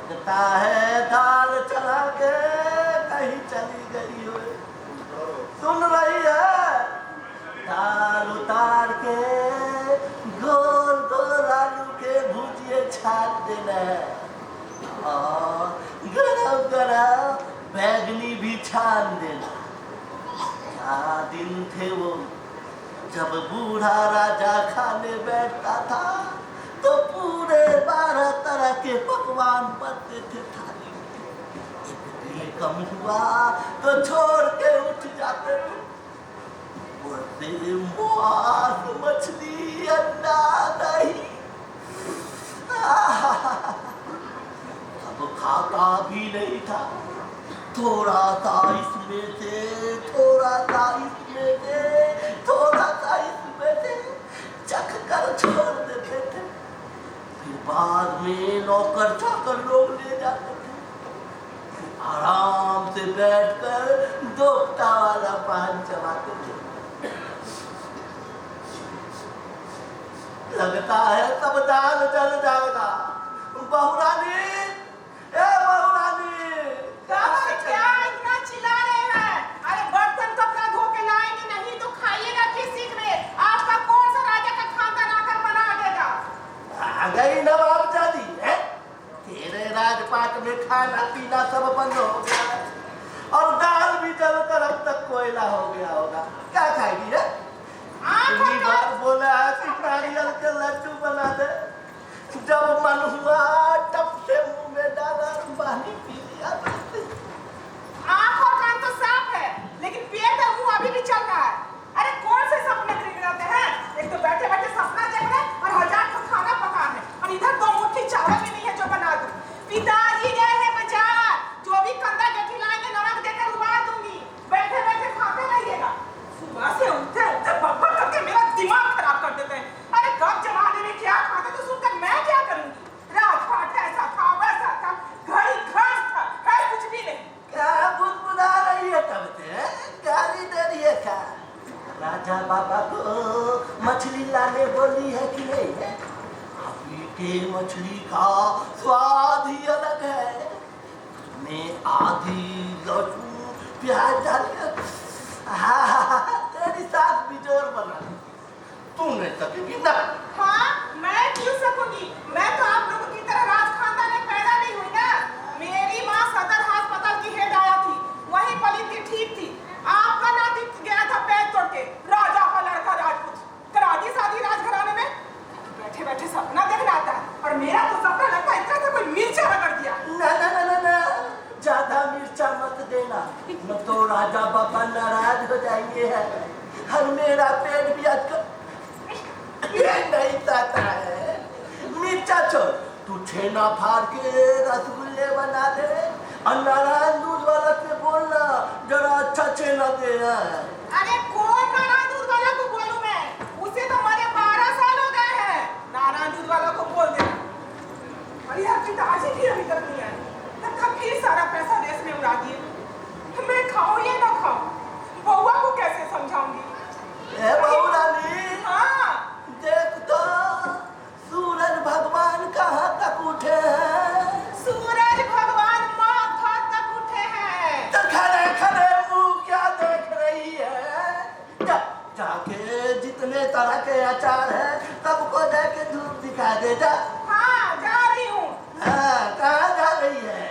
लगता है दाल चला के कहीं चली गई हो। सुन रही है? दाल उतार के गोल गोल आलू के भुजिए छान देना है और गरम गरम बैगनी भी छान देना। क्या दिन थे वो जब बूढ़ा राजा खाने बैठता था तो पूरे 12 तरह के पकवान बनते थे थाली में। एक कम हुआ तो छोड़ के उठ जाते थे। बोलते मांस मछली अंडा दही अब खाता भी नहीं था। थोड़ा सा इसमें से थोड़ा सा इसमें से थोड़ा सा इसमें से चख कर छोड़ देते थे। फिर बाद में नौकर चाकर लोग ले जाते थे। आराम से बैठकर दोपटा वाला पान चबाते थे। लगता है सब दाल जल जाएगा। बहुरानी, ए बहुरानी, क्या इतना चिल्ला रहे हैं? अरे बर्तन कपड़ा धो के लाएंगे नहीं तो खाइएगा किस चीज में? आपका कौन सा राजा का खानदान आकर बना देगा? आ गई नवाबजादी है। तेरे राजपाट में खाना पीना सब बंद हो गया है और दाल भी जलकर अब तक कोयला हो गया होगा। क्या खाएगी है? इतनी बार बोला है कि नारियल के लड्डू बना दे। जब मन हुआ टप से मुंह में डाला पानी पी लिया। आँख और कान तो साफ है लेकिन पेट और मुंह अभी भी चल रहा है। अरे कौन से सपने खरीदते हैं? एक तो बैठे बैठे सपना देख रहे हैं और 1000 का खाना पका है और इधर 2 मुट्ठी चावल भी नहीं है जो बना दूं। पिताजी गए हैं बाजार, जो भी कंदा गठी लाएंगे नमक देकर उबाल दूंगी। बैठे बैठे खाते रहिएगा। सुबह से उठते उठते बकबक करके मेरा दिमाग खराब कर देते हैं। अरे कब जमाने में क्या खाते तो सुनकर मैं क्या करूंगी? राजपाट ऐसा था वैसा था, घड़ी घास था, है कुछ भी नहीं। क्या बुदबुदा रही है तब से? गाली दे रही है क्या? राजा बाबा को मछली लाने बोली है कि नहीं है? अभी के मछली का स्वाद ही अलग है। उसमें आधी लहसुन प्याज डालिए। तेरी सास बिजोर बना तू नहीं सकेगी ना। हाँ, मैं क्यों सकूंगी? मैं तो आप लोगों की तरह राज खानदान में पैदा नहीं हुई ना। मेरी माँ सदर अस्पताल की हेड आया थी, वहीं पली थी, ठीक थी। आपका नाती गया था पैर तोड़ के, राजा का लड़का राजपूत। करा दी शादी राजघराने में। बैठे बैठे सपना देखना आता है और मेरा तो सपना लगता है इतना सा कोई मिर्चा रगड़ दिया। ना ना ना ना ना, ज्यादा मिर्चा मत देना, न तो राजा बाबा नाराज हो जाएंगे है। और मेरा पेट भी आजकल नहीं चाहता है। मिर्चा छोड़, तू छेना फाड़ के रसगुल्ले बना दे और नारायण दूध वाला से बोलना जरा अच्छा छेना दे। अरे कौन नारायण दूध वाला को बोलूं मैं? उसे तो मरे 12 साल हो गए हैं। नारायण दूध वाला को बोल दे। अरे यार पिताजी भी अभी तक नहीं आए। तब फिर सारा पैसा देश में उड़ा दिए। मैं खाऊं या ना खाऊं? बउआ को कैसे समझाऊंगी? ए बहुरानी, हाँ, देख तो सूरज भगवान कहाँ तक उठे हैं। सूरज भगवान माथा तक उठे हैं। तो खड़े खड़े मुंह क्या देख रही है? जाके जितने तरह के अचार है सबको जाके धूप दिखा दे जा। हाँ, जा रही हूँ। हाँ, कहाँ जा रही है?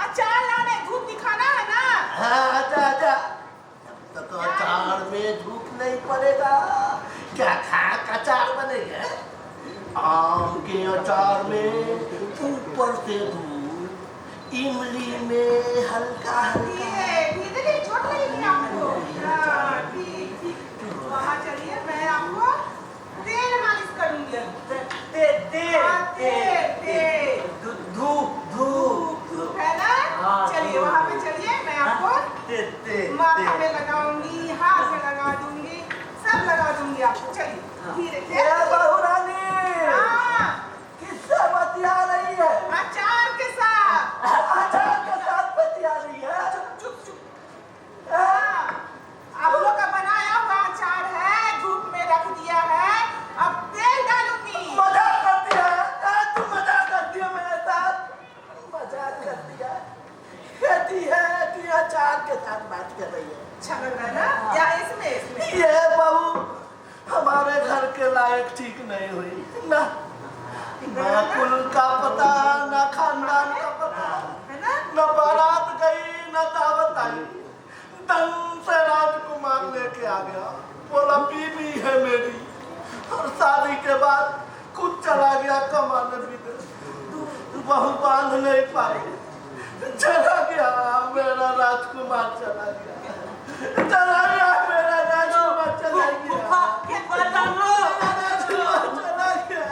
अचार लाने धूप दिखाना है ना? हाँ, जा जा। तब तक अचार में धूप नहीं पड़ेगा। क्या खाक अचार बनेगा? आम के अचार में ऊपर से धूप, इमली में हल्का हल्का। ये छोट लगेगी आपको? हाँ, ठीक ठीक। वहाँ चलिए, मैं आपको तेल मालिश करूंगी। धूप है ना? चलिए वहाँ पे चलिए, मैं आपको माथा में लगाऊंगी, हाथ में लगा दूंगी, सब लगा दूंगी आपको। चलिए धीरे धीरे। बहुरानी, हाँ, किससे बतिया रही है? अचार के साथ। अचार के साथ बतिया रही है? चुप चुप। हाँ, आप लोग का बनाया हुआ अचार है, धूप में रख दिया है, अब तेल डालूंगी। मजाक करती है? तू मजाक करती बात कर रही है। अच्छा लग रहा है ना? या इसमें ये बहू हमारे घर के लायक ठीक नहीं हुई ना, ना कुल का पता, ना खानदान का पता, है ना? न बारात गई न दावत आई, दम से राजकुमार लेके आ गया, बोला बीवी है मेरी, और शादी के बाद खुद चला गया कमाने भी दे, बहू बांध नहीं पाई, चला गया मेरा राजकुमार, चला गया मेरा राजकुमार, चला गया।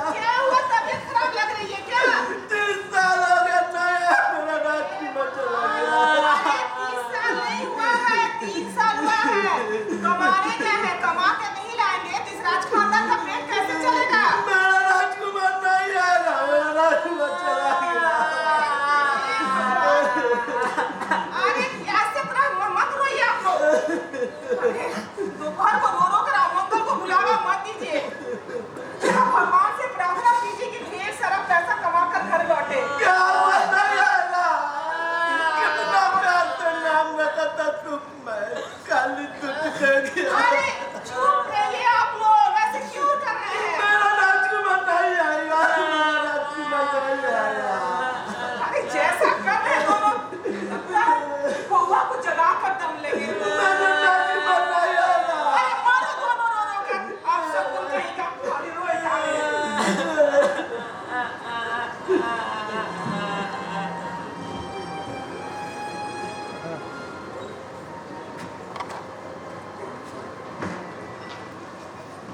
क्या हुआ? तबीयत खराब लग रही है क्या? 3 साल हो गया नया मेरा राजकुमार चला गया। अरे 30 साल नहीं हुआ है, 3 साल हुआ है। कमाने क्या है? कमा के नहीं लाएंगे तो इस राज खानदान का पेट कैसे चलेगा? मेरा राजकुमार नहीं आएगा, मेरा राजकुमार चला गया। अरे ऐसे तरह मत रोइए आप लोग। अरे दोपहर को रो रो कर अमंगल को बुलावा मत दीजिए। भगवान से प्रार्थना कीजिए कि ढेर सारा पैसा कमा कर घर लौटे। क्या हुआ नहीं आएगा? कितना प्यार से नाम रखा तुम, मैं खाली टूट गया। अरे चुप रहिए आप लोग, ऐसे क्यों कर रहे हैं? मेरा राजकुमार नहीं आएगा, मेरा राजकुमार नहीं आएगा। अरे जैसा कर रहे दोनों, लगता है बउआ को जगा कर दम लेंगे। मेरा राजकुमार नहीं आएगा। अरे मारो दोनों रो रो कर, आप सब कुल कहीं का खाली रोए जा रहे हैं।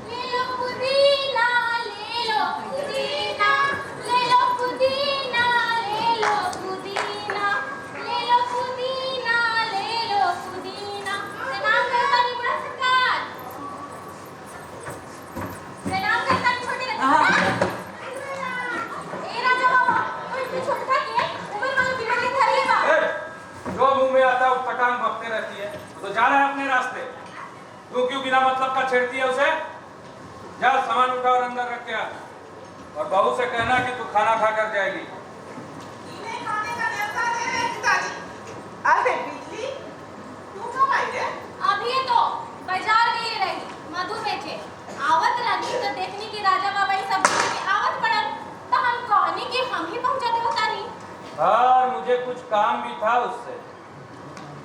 ले लो पुदीना, ले लो पुदीना, ले लो पुदीना, ले लो पुदीना, ले लो पुदीना, ले लो पुदीना। सलाम करता नहीं बड़ा सरकार, सलाम करता नहीं छोटे ए राजा बाबा, तो इतनी छोटा नहीं है, उम्र वालों की बेटी धर ले बा। जो मुंह में आता है उस तकान बकते रहती है, तो जा रहा है अपने रास्ते। तू क्यों बिना मतलब का छेड़ती है उसे? जा सामान उठा और अंदर रख के आ, और बहू से कहना कि तू खाना खा कर जाएगी। इन्हें खाने का न्योता दे रहे हैं पिताजी। अरे बिजली, तू कब आई रे? अभी तो बाजार गई रही, मधु में थे, आवत रही तो देखनी कि राजा बाबा ही सब के आवत पड़ल, तो हम कहनी कि हम ही पहुंचाते होता नहीं। और मुझे कुछ काम भी था उससे,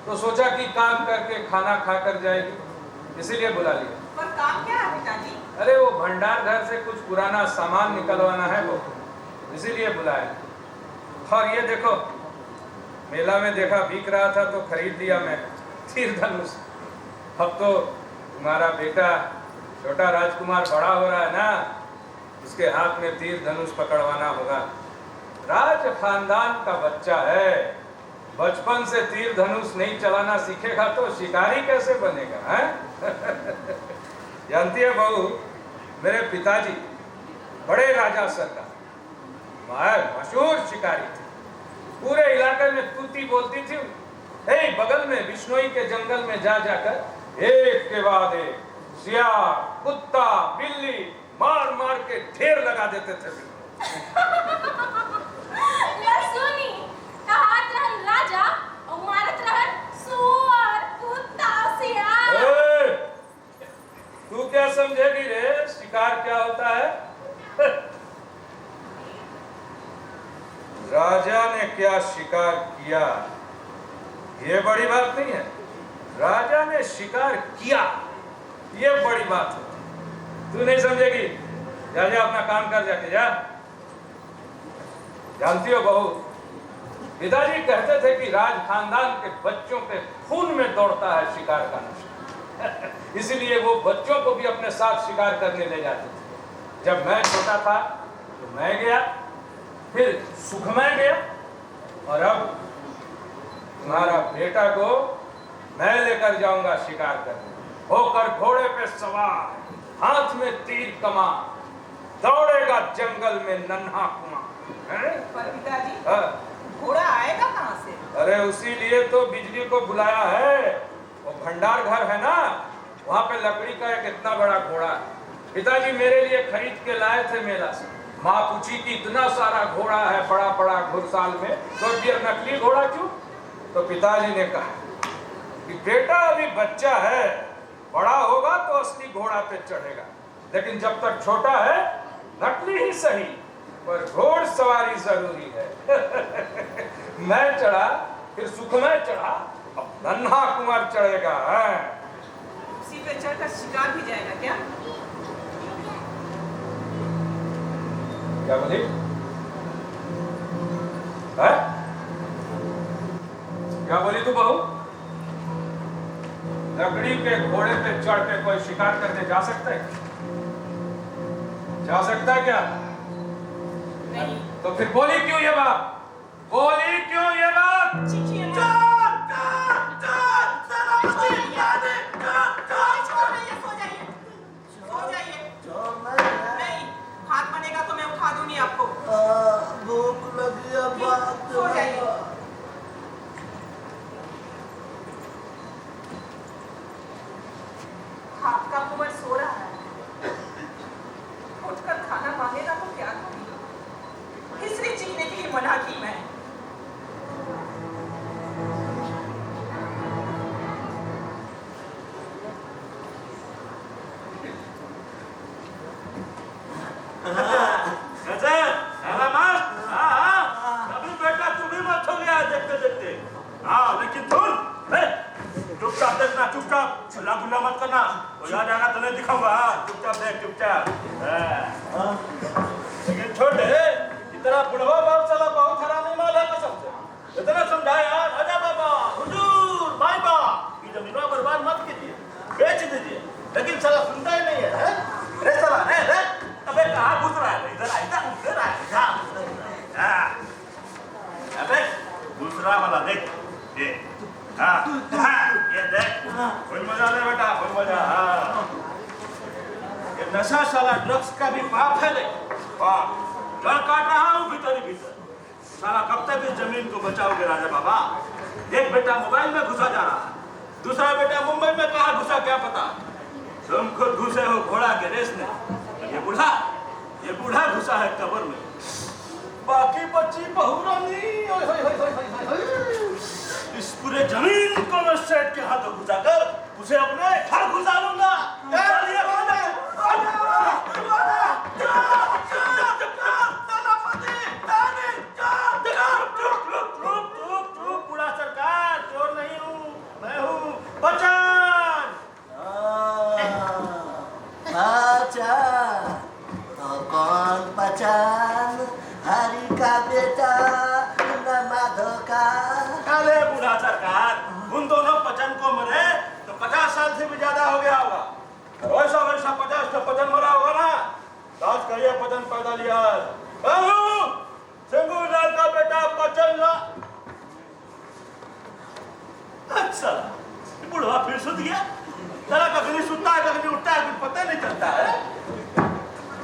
तो सोचा कि काम करके खाना खा कर जाएगी, इसीलिए बुला लिया। पर काम क्या है पिताजी? अरे वो भंडार घर से कुछ पुराना सामान निकलवाना है, वो इसीलिए बुलाया। और ये देखो, मेला में देखा बिक रहा था तो खरीद लिया मैं, तीर धनुष। अब तो तुम्हारा बेटा छोटा राजकुमार बड़ा हो रहा है ना, उसके हाथ में तीर धनुष पकड़वाना होगा। राज खानदान का बच्चा है, बचपन से तीर धनुष नहीं चलाना सीखेगा तो शिकारी कैसे बनेगा, हैं? जानती है बहू, मेरे पिताजी बड़े राजा सरकार मशहूर शिकारी थे, पूरे इलाके में तूती बोलती थी। बगल में बिश्नोई के जंगल में जा जाकर एक के बाद एक सियार, कुत्ता, बिल्ली मार मार के ढेर लगा देते थे। लसुनी कहात रहन राजा और मारत रहन सुअर, कुत्ता, सियार। तू क्या समझेगी रे, शिकार क्या होता है? राजा ने क्या शिकार किया ये बड़ी बात नहीं है, राजा ने शिकार किया ये बड़ी बात है। तू नहीं समझेगी, जा जा अपना काम कर, जाके जा। जानती हो बहू, पिताजी कहते थे कि राज खानदान के बच्चों के खून में दौड़ता है शिकार का नशा, इसलिए वो बच्चों को भी अपने साथ शिकार करने ले जाते थे। जब मैं छोटा था तो मैं गया, फिर सुखमय गया, और अब तुम्हारा बेटा को मैं लेकर जाऊंगा शिकार करने। होकर घोड़े पे सवार, हाथ में तीर कमान, दौड़ेगा जंगल में नन्हा कुआं। पर पिताजी, हाँ। घोड़ा आएगा कहाँ से? अरे उसी लिए तो बिजली को बुलाया है, वो भंडार घर है ना, वहाँ पे लकड़ी का एक इतना बड़ा घोड़ा है। पिताजी मेरे लिए खरीद के लाए थे मेला से। माँ पूछी कि इतना सारा घोड़ा है बड़ा बड़ा घुड़साल में, तो ये नकली घोड़ा क्यों? तो पिताजी ने कहा कि बेटा अभी बच्चा है, बड़ा होगा तो असली घोड़ा पे चढ़ेगा, लेकिन जब तक छोटा है नकली ही सही पर घोड़सवारी जरूरी है। मैं चढ़ा, फिर सुखमय चढ़ा, अब नन्हा कुंवर चढ़ेगा। उसी पे चढ़कर शिकार भी जाएगा क्या? क्या बोली? है? क्या बोली तू बहू? लकड़ी के घोड़े पे चढ़ के कोई शिकार करने जा सकता है? जा सकता है क्या? नहीं। तो फिर बोली क्यों ये बात? बोली क्यों ये बात? चीखिए मत। सो जाइए। चोर नहीं है। नहीं, हाथ बनेगा तो मैं उठा दूंगी आपको। भूख लगी है, बात सो जाइए। आपका कुंवर सो रहा है, उठकर खाना मांगेगा तो क्या करूंगी? इसलिए चीखने के लिए मना की मैं। अभी बेटा तुम ही मत हो गया देखते देखते। हाँ लेकिन सुन, चुपचाप देखना, चुपचाप चिल्ला गुल्ला मत करना, वो याद आएगा तो नहीं दिखाऊंगा। चुपचाप देख, चुपचाप। लेकिन छोटे इतना बुढ़वा बाप चला बहुत हरामी माल है कसम से। इतना समझाया राजा बाबा, हुजूर, माई बाप, ये जमीन बर्बाद मत कीजिए, बेच दीजिए, लेकिन साला सुनता ही नहीं है। रे साला रे अबे कहाँ घुस रहा है? इधर आ, इधर आ। अबे दूसरा वाला देख ये। हाँ ये देख, कोई मजा नहीं बेटा, कोई मजा। हाँ ये नशा साला ड्रग्स का भी पाप है। देख जड़ काट रहा हूँ भीतर ही भीतर। साला कब तक इस जमीन को बचाओगे राजा बाबा? एक बेटा मोबाइल में घुसा जा रहा है, दूसरा बेटा मुंबई में कहाँ घुसा क्या पता। तुम खुद घुसे हो घोड़ा के रेस में, ये बूढ़ा घुसा है कब्र में। बाकी बच्ची बहुरानी इस पूरे जमीन को मैं सेठ के हाथों घुसा कर उसे अपने घर घुसा लूंगा। बुढ़ा सरकार, चोर नहीं हूँ, मैं हूँ बचन। पहचान तो कौन पहचान? हरि का बेटा न माधो का। अरे बूढ़ा सरकार, उन दोनों पचन को मरे तो 50 साल से भी ज्यादा हो गया होगा। वैसा 50 तो पचन मरा होगा ना। आज कहिए पचन पैदा लिया सिंगू लाल का बेटा पचन ला। अच्छा बुढ़वा फिर सुत गया। जरा कभी सुतता है कभी उठता है, कुछ पता नहीं चलता है।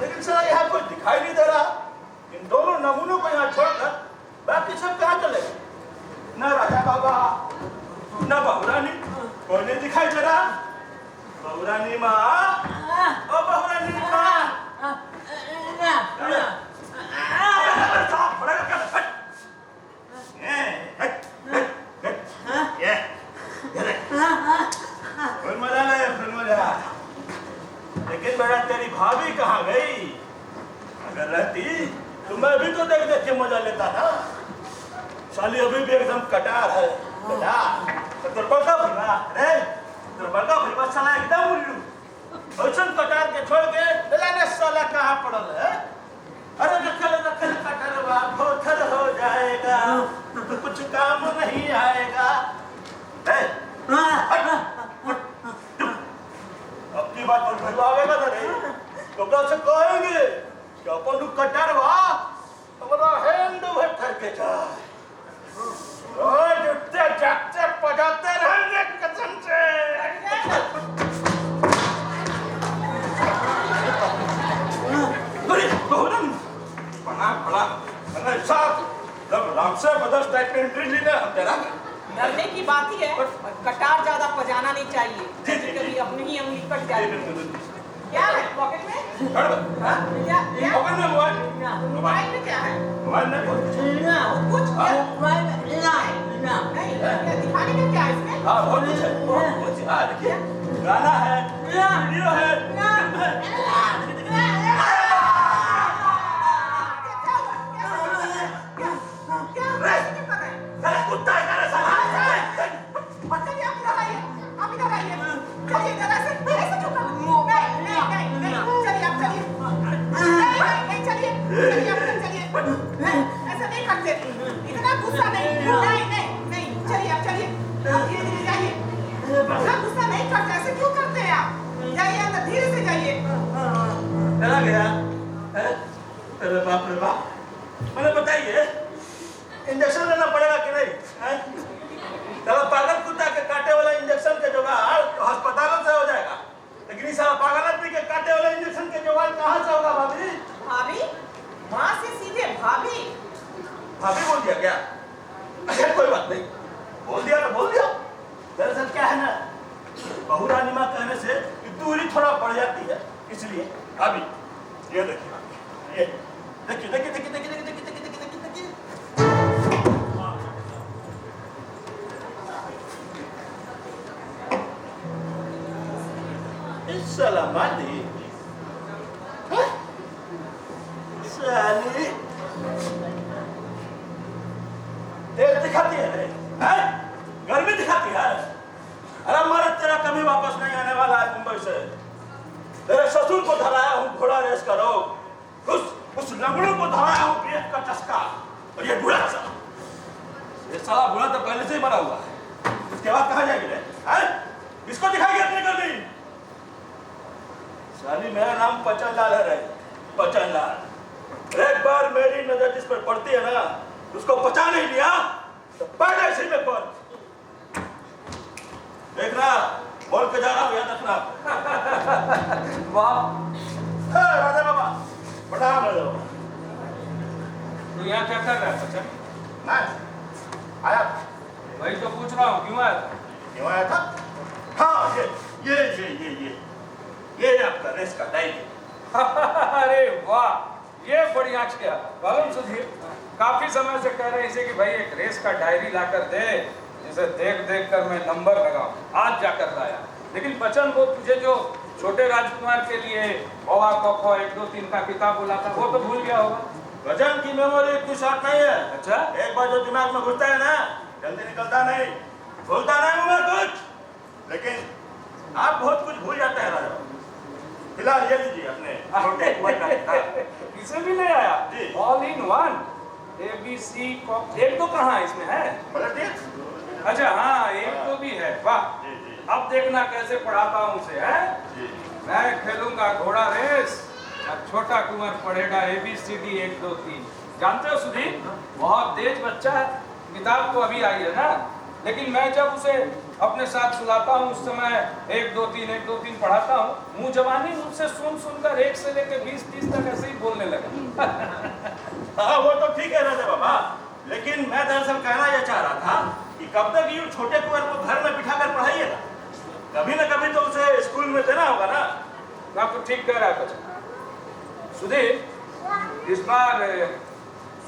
लेकिन सर यहाँ कोई दिखाई नहीं दे रहा। इन दोनों नमूनों को यहाँ छोड़कर बाकी सब कहाँ चले गए? न राजा बाबा न बहुरानी, कोई नहीं दिखाई दे रहा। बहुरानी माँ, ओ बहुरानी माँ, लेकिन बेटा तेरी भाभी कहाँ गई? अगर रहती तो मैं भी तो देख देख के मजा लेता ना। साली अभी भी एकदम कटार है बेटा। तो दुर्बलता भरवा रे, दुर्बलता भरवा साला एकदम उल्लू। ओसन कटार के छोड़ के बेलाने साला कहाँ पड़ल है? अरे रखल कटरवा भोथर हो जाएगा तो कुछ काम नहीं आएगा। अब की बात पर भरवाएगा ना रे, तो कैसे कहेंगे कि अपन कटरवा हमारा हैंड ओवर करके जाए। रोज उठते जागते बजाते रहेंगे कसम से। बड़ा साहब जब राम से मदर्स टाइप में एंट्री ली ना हम तेरा डरने की बात ही है, और कटार ज्यादा पजाना नहीं चाहिए, कभी अपनी ही अंगली कट जाए। क्या है पॉकेट में? क्या पॉकेट में मोबाइल? मोबाइल में क्या है? मोबाइल में कुछ नहीं, क्या दिखाने का क्या है इसमें? हाँ बहुत कुछ है, बहुत कुछ है। हाँ देखिए गाना है, वीडियो है, फिल्म है। अरे कुत्ता है मेरे साथ। चलिए आप इधर आइए, आप इधर आइए। चलिए जरा से ऐसे क्यों कर? नहीं, चलिए आप चलिए। नहीं, चलिए आप चलिए। ऐसा नहीं करते, इतना गुस्सा नहीं, चलिए आप चलिए। आप धीरे-धीरे जाइए। इतना गुस्सा नहीं करते, ऐसे क्यों करते हैं आप? जाइए अंदर, धीरे से जाइए। चला गया है? अरे बाप रे बाप। मैंने बताइए इंजेक्शन लेना पड़ेगा कि नहीं हैं? चलो पागल कुत्ता के काटे वाला इंजेक्शन के जुगाड़ अस्पतालों से हो जाएगा, लेकिन इस पागल आदमी के काटे वाला इंजेक्शन के जुगाड़ कहाँ से होगा भाभी? भाभी? माँ से सीधे भाभी? भाभी बोल दिया क्या? अच्छा कोई बात नहीं, बोल दिया तो बोल दिया। दरअसल क्या है ना, बहू रानी माँ कहने से दूरी थोड़ा बढ़ जाती है, इसलिए अभी ये देखिए, ये देखिए देखिए देखिए देखिए देखिए देखिए देखिए देखिए देखिए। सलामती साली तेल दिखाती है हैं? गर्मी दिखाती है। अरे मर्द तेरा कभी वापस नहीं आने वाला है मुंबई से। तेरे ससुर को धराया हूँ घोड़ा रेस का रोग, उस लंगड़ों को धराया हूँ पेट का चस्का, और ये बुढ़ा सा, ये साला बुढ़ा तो पहले से ही मरा हुआ है। इसके बाद कहाँ जाएगी रे? किसको दिखाएगी अपनी गर्मी? साली मेरा नाम पचनलाल है रे, पचनलाल। एक बार मेरी नजर जिस पर पड़ती है ना, उसको पचा नहीं लिया तो पहले इसी में पड़। देखना बोल के जा रहा हूँ, याद रखना। वाह, राजा बाबा प्रणाम। राजा बाबा तू यहाँ क्या कर रहा है बच्चा? मैं आया, वही तो पूछ रहा हूँ, क्यों आया था? क्यों आया था? हाँ ये आपका रेस का डायरी। अरे वाह, ये बढ़िया किया। मालूम सुधीर, काफी समय से कह रहे हैं इसे कि भाई एक रेस का डायरी लाकर दे, जिसे देख देख कर मैं नंबर लगाऊं। आज जाकर लाया, लेकिन बचन वो तुझे जो छोटे राजकुमार के लिए औवा कौवा 1 2 3 का किताब बोला था, वो तो भूल गया होगा। वजन की मेमोरी इतनी शॉर्ट नहीं है। अच्छा, एक बार जो दिमाग में घुसता है ना, जल्दी निकलता नहीं, भूलता नहीं हूँ मैं कुछ, लेकिन आप बहुत कुछ भूल जाते हैं राजा। फिलहाल ये लीजिए अपने छोटे कुंवर का किताब। इसे भी ले आया? जी। ऑल इन वन, ABC एक तो कहाँ इसमें है? पलटिए। अच्छा हाँ, एक तो भी है। वाह, जी। अब देखना कैसे पढ़ाता हूँ उसे, है? जी। मैं खेलूंगा घोड़ा रेस और छोटा कुंवर पढ़ेगा ABCD 1 2 3। जानते हो सुधीर, बहुत तेज बच्चा है, किताब तो अभी आई है ना, लेकिन मैं जब उसे अपने साथ सुलाता हूँ उस समय 1 2 3 1 2 3 पढ़ाता हूँ, मुंह जवानी मुझसे सुनकर 1 से लेकर 20 30 तक ऐसे ही बोलने लगा। हाँ वो तो ठीक है राजा बाबा, लेकिन मैं दरअसल कहना यह चाह रहा था कि कब तक यूं छोटे कुंवर को घर में बिठा कर पढ़ाइएगा? कभी न कभी तो उसे स्कूल में देना होगा ना। मैं तो ठीक कह रहा है बच्चा। सुधीर, इस बार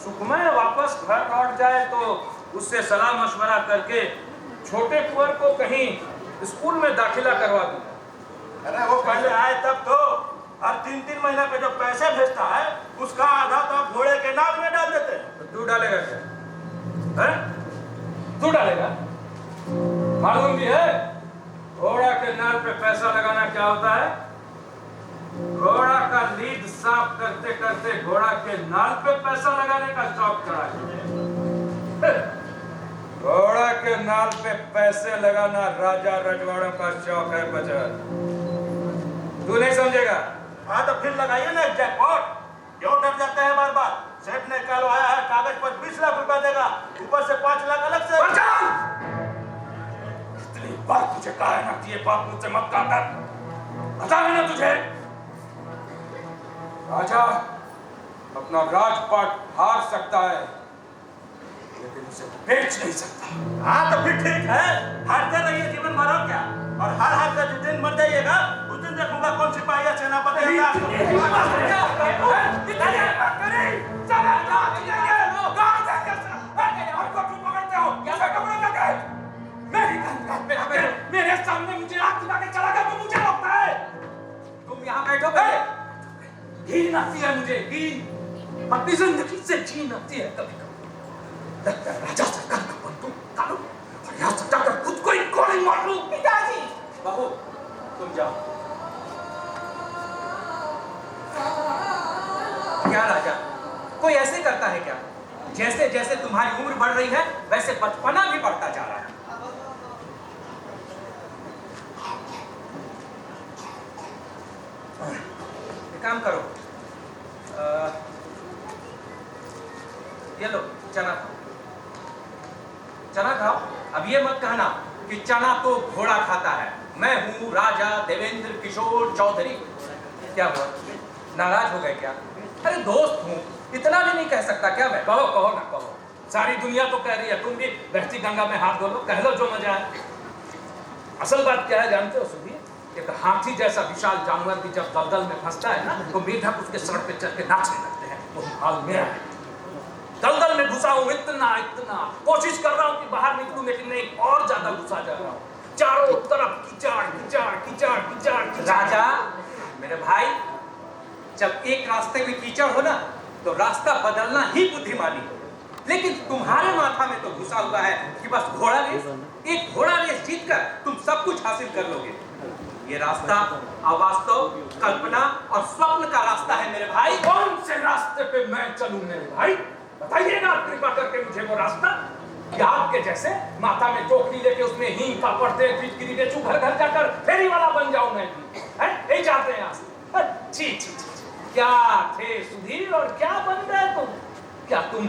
सुखमय वापस घर लौट जाए तो उससे सलाह मशवरा करके छोटे कुंवर को कहीं स्कूल में दाखिला करवा दूंगा। अरे वो पहले आए तब तो, हर 3-3 महीने पे जो पैसे भेजता है उसका आधा तो आप घोड़े के नाम में डाल देते हैं। तो तू डालेगा क्या? है? तू डालेगा? मालूम भी है घोड़ा के नाल पे पैसा लगाना क्या होता है? घोड़ा का लीद साफ करते करते घोड़ा के नाल पे पैसा लगाने का शौक करा है। घोड़ा के नाल पे पैसे लगाना राजा रजवाड़ों का शौक है बचन। तू नहीं समझेगा? हाँ तो फिर लगाइए ना जैकपॉट। क्यों डर जाते हैं बार बार? सेठ ने कल आया है, कागज पर 20 लाख रुपया देगा, ऊपर से 5 लाख अलग से। इतनी बार तुझे कहा है ना कि ये बात मुझसे मत काटा, पता है ना तुझे? राजा अपना राजपाट हार सकता है, लेकिन उसे बेच नहीं सकता। हाँ तो फिर ठीक है, हारते रहिए जीवन भर और क्या। और हर हार का जिस दिन मर जाइएगा उस दिन देखूंगा कौन सिपाही या सेनापति है। मेरी गंगा पे आती है मुझे, नींद। अपनी जिंदगी से छीन आती है कभी कभी। लगता है राजा से घर का बंदूक निकालूं और यहाँ से जाकर खुद को ही गोली मार लूं। पिताजी बहू तुम जाओ। क्या राजा, कोई ऐसे करता है क्या? जैसे जैसे तुम्हारी उम्र बढ़ रही है वैसे बचपना भी बढ़ता जा रहा है। एक काम करो, ये लो चना खाओ, चना खाओ। अब ये मत कहना कि चना तो घोड़ा खाता है। मैं हूँ राजा देवेंद्र किशोर चौधरी। क्या हुआ, नाराज हो गए क्या? अरे दोस्त हूँ, इतना भी नहीं कह सकता क्या मैं? कहो कहो ना कहो, सारी दुनिया तो कह रही है, तुम भी बहती गंगा में हाथ धो लो, कह लो जो मजा है। असल बात क्या है जानते हो सुधीर? एक हाथी जैसा विशाल जानवर भी जब दलदल में फंसता है ना तो मेढक उसके सर पे चढ़ के नाचने लगते हैं। वो हाल मेरा है। दलदल में घुसा हूँ इतना इतना, कोशिश कर रहा हूँ कि बाहर निकलूं लेकिन नहीं, और ज्यादा घुसा जा रहा हूँ। चारों तरफ कीचड़ कीचड़ कीचड़ कीचड़ कीचड़। राजा मेरे भाई, जब एक रास्ते में कीचड़ हो ना तो रास्ता बदलना ही बुद्धिमानी हो। लेकिन तुम्हारे माथा में तो घुसा हुआ है कि बस घोड़ा रेस, एक घोड़ा रेस जीतकर तुम सब कुछ हासिल कर लोगे। ये रास्ता अवास्तव, कल्पना और स्वप्न का रास्ता है मेरे भाई। कौन से रास्ते पे मैं चलूं मेरे भाई? बताइएगा कृपा करके मुझे वो रास्ता। कि आपके जैसे माथा में टोकरी लेके उसमें हींग पापड़ तेल फिटकिरी बेचूं, घर घर जाकर फेरी वाला बन जाऊं मैं भी, हैं? यही चाहते हैं आप? छी छी छी, क्या थे सुधीर और क्या बन गए तुम? क्या तुम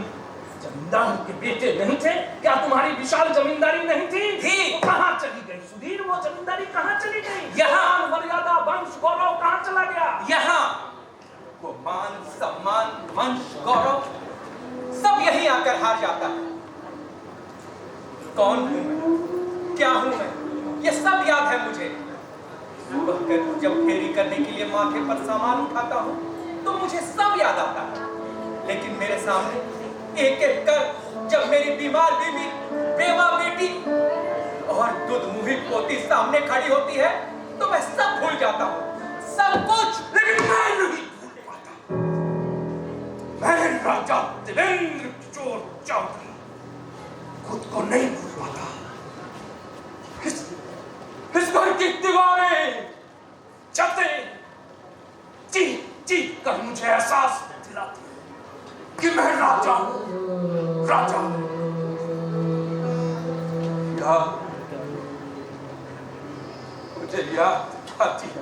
जमींदार के बेटे नहीं थे? क्या तुम्हारी विशाल जमींदारी नहीं थी? तो कहाँ चली गई सुधीर? वो जमींदारी कहाँ चली गई? यहाँ मर्यादा वंश गौरव कहाँ चला गया? यहाँ वो मान सम्मान वंश गौरव सब यही आकर हार जाता है। कौन हूं मैं, क्या हूं मैं, ये सब याद है मुझे। सुबह कर जब फेरी करने के लिए माथे पर सामान उठाता हूं तो मुझे सब याद आता है। लेकिन मेरे सामने एक एक कर जब मेरी बीमार बीवी, बेवा बेटी और दुधमुही पोती सामने खड़ी होती है तो मैं सब भूल जाता हूं, सब कुछ। लेकिन मैं नहीं भूल पाता। मैं राजा देवेंद्र किशोर चौधरी खुद को नहीं भूल पाता। इस घर की दीवारें, छतें चीख चीख कर मुझे एहसास दिलाती है कि मैं राजा हूं, राजा हूं। मुझे याद आती है,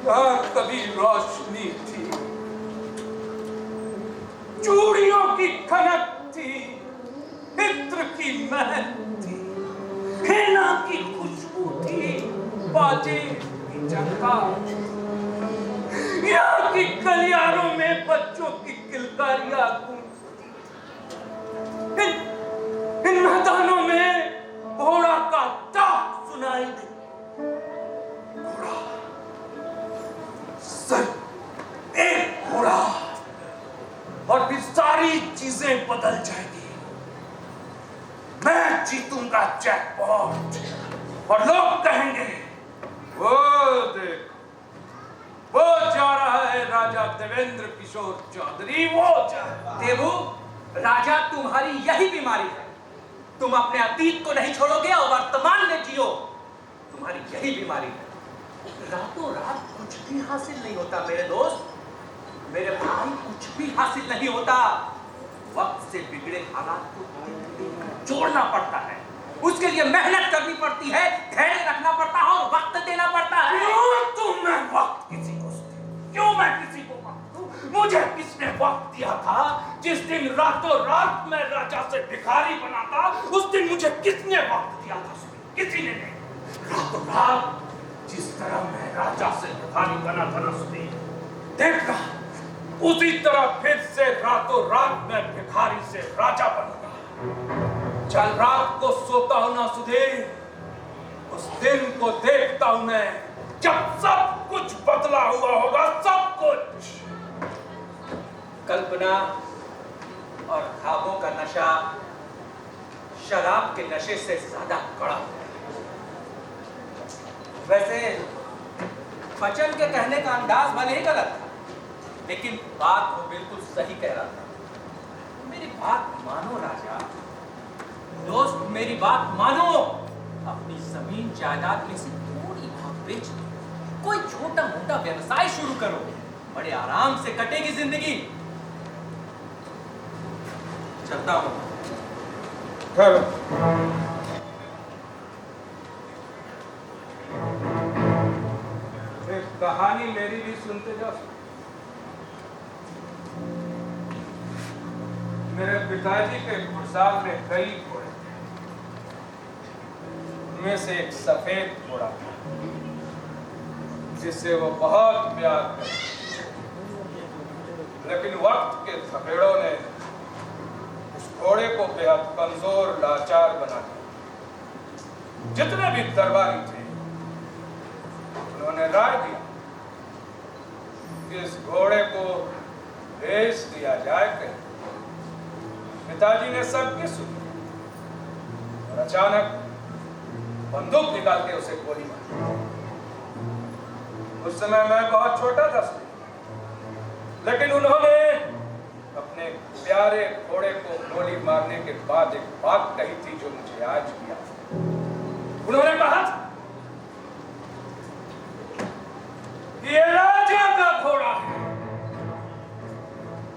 यहाँ कभी रोशनी थी, चूड़ियों की खनक थी, इत्र की महक थी, हेना की खुशबू थी, बाजे की झनकार थी। यहाँ की गलियारों में बच्चों की किलकारियां गूंजती थी। इन मैदानों में घोड़ा का टाप सुनाई दे। घोड़ा, सिर्फ एक घोड़ा और फिर सारी चीजें बदल जाएगी। मैं जीतूंगा जैकपॉट और लोग कहेंगे वो देख, वो जा रहा है राजा देवेंद्र किशोर चौधरी, वो जा रहा है। देवू, राजा तुम्हारी यही बीमारी है। तुम अपने अतीत को नहीं छोड़ोगे और वर्तमान में जियो। तुम्हारी यही बीमारी है। रातों रात कुछ भी हासिल नहीं होता मेरे दोस्त, मेरे भाई, कुछ भी हासिल नहीं होता। वक्त से बिगड़े हालात को जोड़ना पड़ता है, उसके लिए मेहनत करनी पड़ती है, धैर्य रखना पड़ता है और वक्त देना पड़ता है। क्यों तुम मैं वक्त किसी को दूं? क्यों मैं किसी को वक्त दूं? मुझे किसने वक्त दिया था? जिस दिन रातों रात मैं राजा से भिखारी बना था, उस दिन मुझे किसने वक्त दिया था? किसी ने नहीं। रातों रात जिस तरह मैं राजा से भिखारी बना था ना सुधीर, देखना उसी तरह फिर से रातों रात मैं भिखारी से राजा बनूंगा। चल रात को सोता हूं ना सुधीर, उस दिन को देखता हूं मैं जब सब कुछ बदला हुआ होगा, सब कुछ। कल्पना और ख्वाबों का नशा शराब के नशे से ज्यादा कड़ा है। वैसे बच्चन के कहने का अंदाज भले ही गलत था, लेकिन बात वो बिल्कुल सही कह रहा था। मेरी बात मानो राजा, दोस्त मेरी बात मानो। अपनी जमीन जायदाद में से थोड़ी भाग बेच दो, कोई छोटा मोटा व्यवसाय शुरू करो, बड़े आराम से कटेगी जिंदगी। चलता हूं। एक कहानी मेरी भी सुनते जाओ। मेरे पिताजी के घुड़साल में कई घोड़े थे, उनमें से एक सफेद घोड़ा था जिससे वो बहुत प्यार करते। लेकिन वक्त के थपेड़ों ने उस घोड़े को बेहद कमजोर लाचार बना दिया। जितने भी दरबारी थे उन्होंने राय दिया कि इस घोड़े को बेच दिया जाए। कहीं पिताजी ने सबकी सुनी और अचानक बंदूक निकाल के उसे गोली मारी। उस समय मैं बहुत छोटा था, लेकिन उन्होंने अपने प्यारे घोड़े को गोली मारने के बाद एक बात कही थी जो मुझे आज भी याद है। उन्होंने कहा था कि ये राजा का घोड़ा है,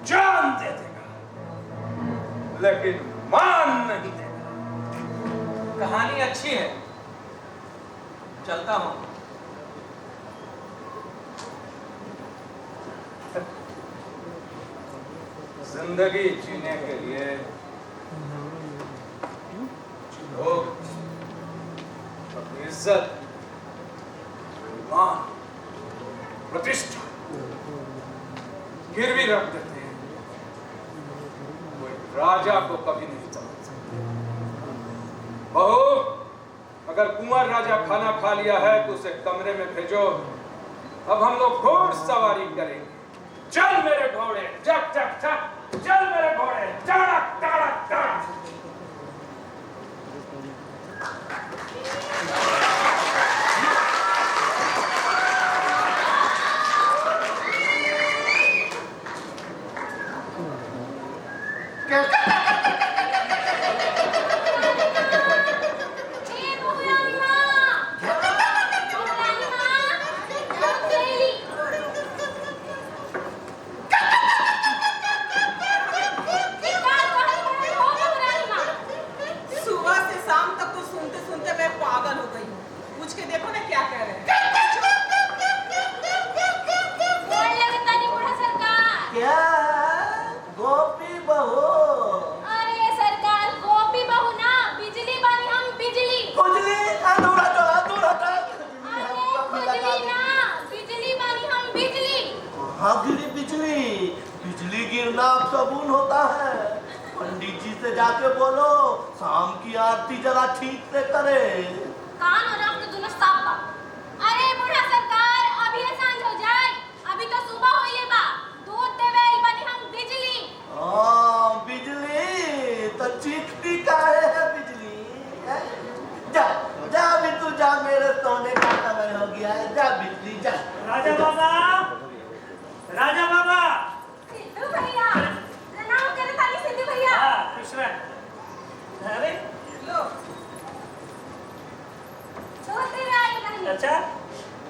जान दे देगा लेकिन मान नहीं देगा। कहानी अच्छी है, चलता हूं। जिंदगी जीने के लिए लोग अपनी इज्जत, ईमान, प्रतिष्ठा गिरवी रख देते हैं। वो एक राजा को कभी नहीं समझ सकते। बहू, अगर कुंवर राजा खाना खा लिया है तो उसे कमरे में भेजो। अब हम लोग घोड़सवारी करेंगे। चल मेरे घोड़े, चक चक चक, चल मेरे घोड़े, चड़क चड़क चड़क। बिजली गिरना सबून होता है। पंडित जी से जाके बोलो शाम की आरती जरा ठीक से करे। कान और आँख तो दोनों साफ बा। अरे बूढ़ा सरकार, अभी ये सांझ हो जाए, अभी तो सुबह होइले बा। दूध देवे आई बानी हम बिजली। हाँ बिजली तो चीखती काहे है बिजली? जा जा भी तू जा, मेरे सोने का समय हो गया है। जा बिजली जा। राजा बाबा, राजा बाबा। सिद्धू भैया, प्रणाम करे ताली सिद्धू भैया। हाँ, खुश रह। अरे लो। दूध देवे आई बानी। अच्छा,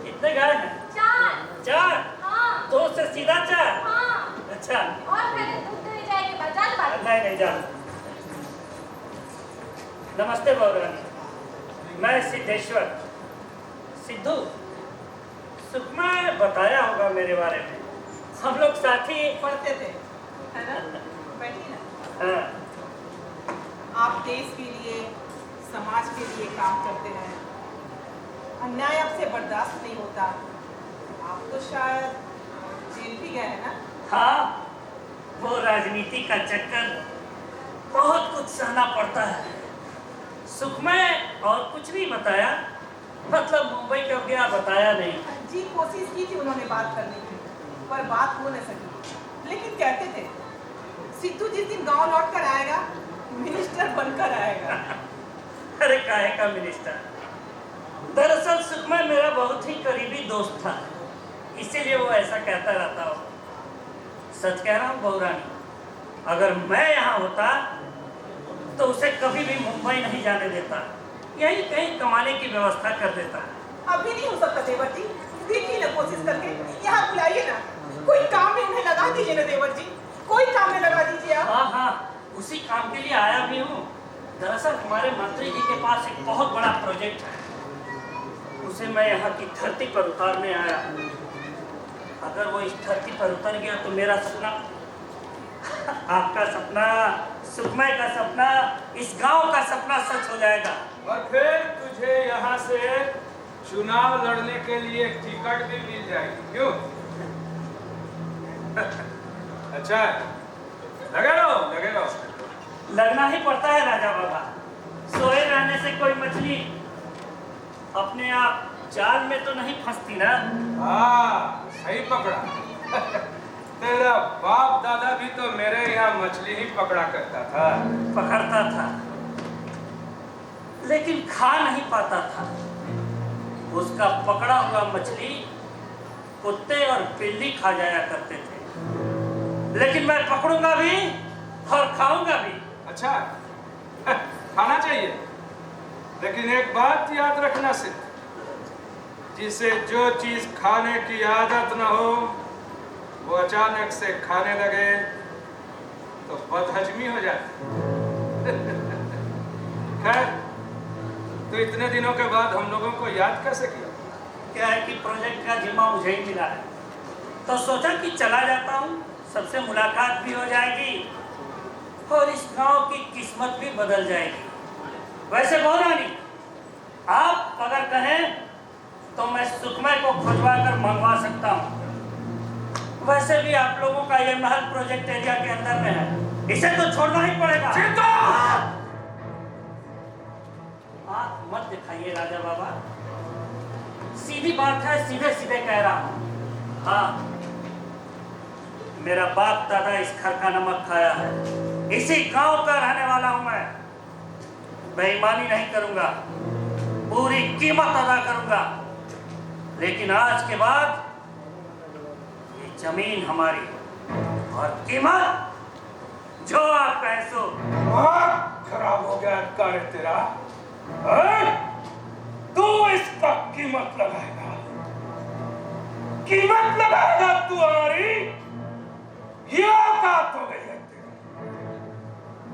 कितने गाय हैं? 4। 4? हाँ। 2 से सीधा 4? हाँ। अच्छा। और पहले दूध देवे जाएंगे बाजार बाजार। नहीं जा। नमस्ते बहुरानी, मैं सिद्धेश्वर। सिद्धू, सुषमा बताया होगा मेरे बारे में। हम लोग साथी पढ़ते थे, है ना? बैठिए ना। हाँ। आप देश के लिए, समाज के लिए काम करते हैं। अन्याय आपसे बर्दाश्त नहीं होता। आप तो शायद जेल भी गए हैं ना? हाँ, वो राजनीति का चक्कर, बहुत कुछ सहना पड़ता है। सुखमय और कुछ नहीं बताया, मतलब मुंबई कब गया बताया नहीं। जी कोशिश की थी उन्होंने बात करने की, पर बात हो न सकी। लेकिन कहते थे सिद्धू जिस दिन गांव लौट कर आएगा, मिनिस्टर बनकर आएगा। अरे काहे का मिनिस्टर? दरअसल सुखमय मेरा बहुत ही करीबी दोस्त था। इसीलिए वो ऐसा कहता रहता हो। सच कह रहा हूँ बहू रानी, अगर मैं यहाँ होता तो उसे कभी भी मुंबई नहीं जाने देता, यही कहीं कमाने की व्यवस्था कर देता। अभी नहीं हो सकता देवर जी, देखिए ना कोशिश करके, यहाँ बुलाइए ना, कोई काम में उन्हें लगा दीजिए ना देवर जी, कोई काम में लगा दीजिए आप। हाँ हाँ, उसी काम के लिए आया भी हूँ। दरअसल हमारे मंत्री जी के पास एक बहुत बड़ा प्रोजेक्ट है, उसे मैं यहाँ की धरती पर उतारने आया। अगर वो इस धरती पर उतर गया तो मेरा सपना, आपका सपना, सुखमय का सपना, इस गांव का सपना सच हो जाएगा। और फिर तुझे यहाँ से चुनाव लड़ने के लिए टिकट भी मिल जाएगी, क्यों? अच्छा, लगे रहो। लगना ही पड़ता है राजा बाबा, सोए रहने से कोई मछली अपने आप जाल में तो नहीं फंसती ना। हाँ, सही पकड़ा। तेरा बाप दादा भी तो मेरे यहाँ मछली ही पकड़ा करता था। पकड़ता था लेकिन खा नहीं पाता था। उसका पकड़ा हुआ मछली कुत्ते और बिल्ली खा जाया करते थे, लेकिन मैं पकड़ूंगा भी और खाऊंगा भी। अच्छा, खाना चाहिए, लेकिन एक बात याद रखना सिर्फ, जिसे जो चीज खाने की आदत न हो वो अचानक से खाने लगे तो बदहजमी हो जाए। खैर, तो इतने दिनों के बाद हम लोगों को याद कैसे किया? क्या है कि प्रोजेक्ट का जिम्मा मुझे ही मिला है, तो सोचा कि चला जाता हूँ, सबसे मुलाकात भी हो जाएगी और इस गांव की किस्मत भी बदल जाएगी। वैसे बहू रानी, आप अगर कहें तो मैं सुखमय को खुजवा कर मंगवा सकता हूँ। वैसे भी आप लोगों का ये महल प्रोजेक्ट एरिया के अंदर में है, इसे तो छोड़ना ही पड़ेगा। आप मत दिखाइए राजा बाबा, सीधी बात है, सीधे सीधे कह रहा हूँ। हाँ, मेरा बाप दादा इस घर का नमक खाया है, इसी गांव का रहने वाला हूं मैं। बेईमानी नहीं करूंगा, पूरी कीमत अदा करूंगा, लेकिन आज के बाद ये जमीन हमारी और कीमत जो आप पैसों। खराब हो गया कार्य तेरा। तू इसका कीमत लगाएगा तू हमारी। ये औकात हो गई है तेरी।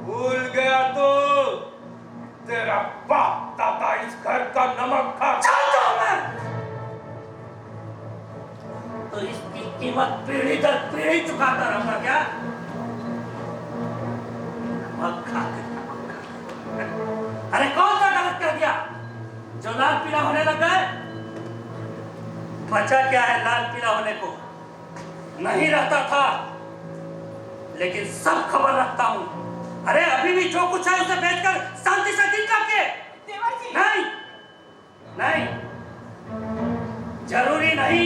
भूल गया तो तेरा बाप दादा इस घर का नमक खा जाता मैं। तो इसकी कीमत पीढ़ी दर पीढ़ी चुकाता रहूंगा क्या? नमक खा के। अरे कौन सा गलत कर दिया जो लाल पीला होने लग गए? बचा क्या है लाल पीला होने को? नहीं रहता था, लेकिन सब खबर रखता हूं। अरे अभी भी जो कुछ है उसे बेचकर शांति से दिन काटिए। देवर जी, नहीं नहीं, जरूरी नहीं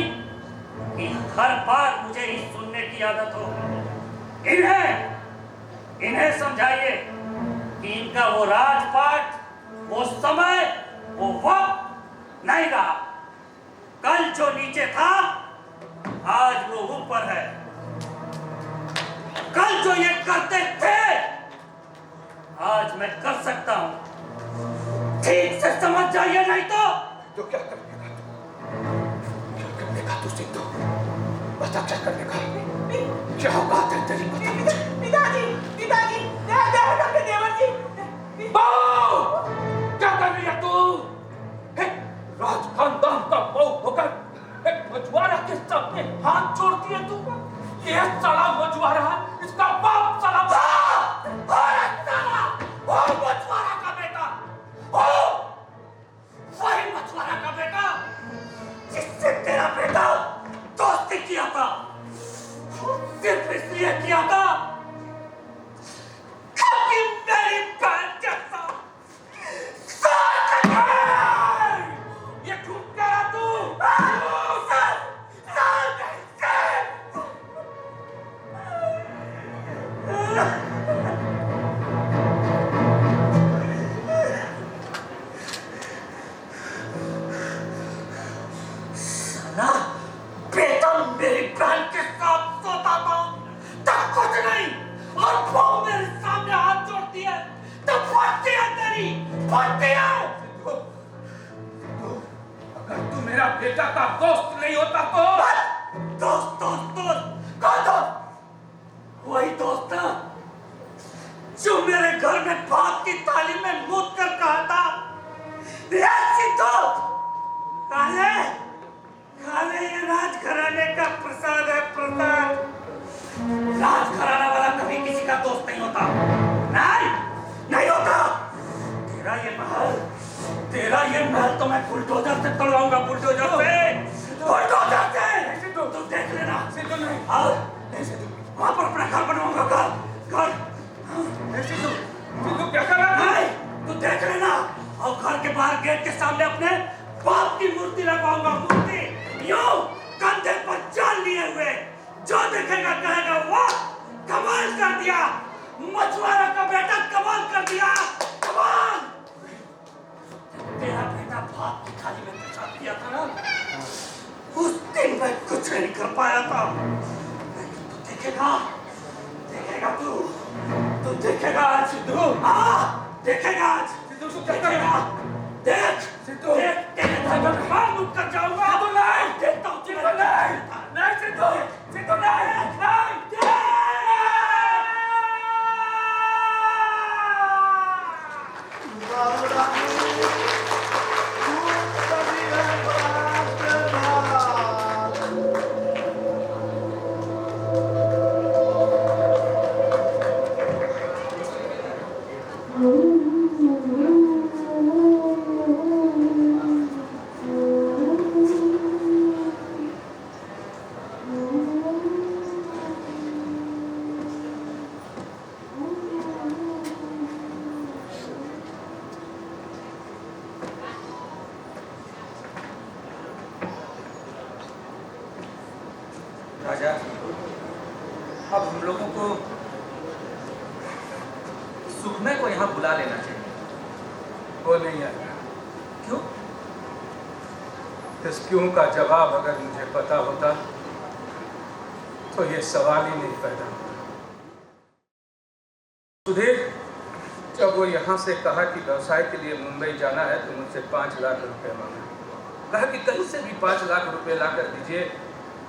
कि हर बार मुझे ही सुनने की आदत हो। इन्हें समझाइए कि इनका वो राजपाट, वो समय, वो वक्त नहीं रहा। कल जो नीचे था आज वो ऊपर है। कल जो ये करते थे आज मैं कर सकता हूं। ठीक से समझ जाइए, नहीं तो क्या करने का तू सिद्धू? बता क्या करने का? क्या औकात है तेरी? बता मुझे। पिताजी, देवर जी। बाऊ! क्या कर रही है तू? राजखानदान का बहू होकर एक मछुआरा के सामने हाथ जोड़ती है तू? ये साला मछुआरा, इसका बाप साला मछुआरा का बेटा, वही मछुआरा का बेटा जिससे तेरा बेटा दोस्ती किया था। सिर्फ इसलिए किया था फटती है तेरी, फटती है। अगर तू मेरा बेटा का दोस्त नहीं होता तो दोस्त दोस्त दोस्त कौन दोस्त? वही दोस्त था जो मेरे घर में बाप की तालीम में मूत कर कहा था, काले काले ये राजघराने का प्रसाद है, प्रसाद। राजघराना वाला कभी किसी का दोस्त नहीं होता, नहीं नहीं होता। तेरा ये महल तो मैं बुलडोजर से तोड़वाऊंगा, बुलडोजर से, बुलडोजर से। तू देख लेना, वहां पर अपना घर बनवाऊंगा, घर। तू क्या कर रहा है? तू देख लेना, और घर के बाहर गेट के सामने अपने बाप की मूर्ति लगवाऊंगा, मूर्ति यूं कंधे पर जान लिए हुए। जो देखेगा कहेगा वाह कमाल कर दिया, मछुआरा का बेटा कमाल कर दिया, कमाल। तेरा बेटा बाप की थाली में प्रसाद दिया था ना, उस दिन मैं कुछ नहीं कर पाया था। तू देखेगा, देखेगा तू देखेगा आज, सिद्धू। हाँ देखेगा आज, सिद्धू तू क्या करेगा? देख सिद्धू, देख तेरे घर में मार मुट कर जाऊंगा। सिद्धू नहीं, देखता हूँ सिद्धू नहीं, नहीं सिद्धू, सिद्धू नहीं, नहीं। राजा, अब हम लोगों को सुखमय को यहाँ बुला लेना चाहिए। वो नहीं आया। क्यों? इस क्यों का जवाब अगर मुझे पता होता तो ये सवाल ही नहीं पैदा होता। सुधीर, जब वो यहाँ से कहा कि व्यवसाय के लिए मुंबई जाना है तो मुझसे 5 लाख रुपए मांगा। कहा कि कहीं से भी 5 लाख रुपए ला कर दीजिए,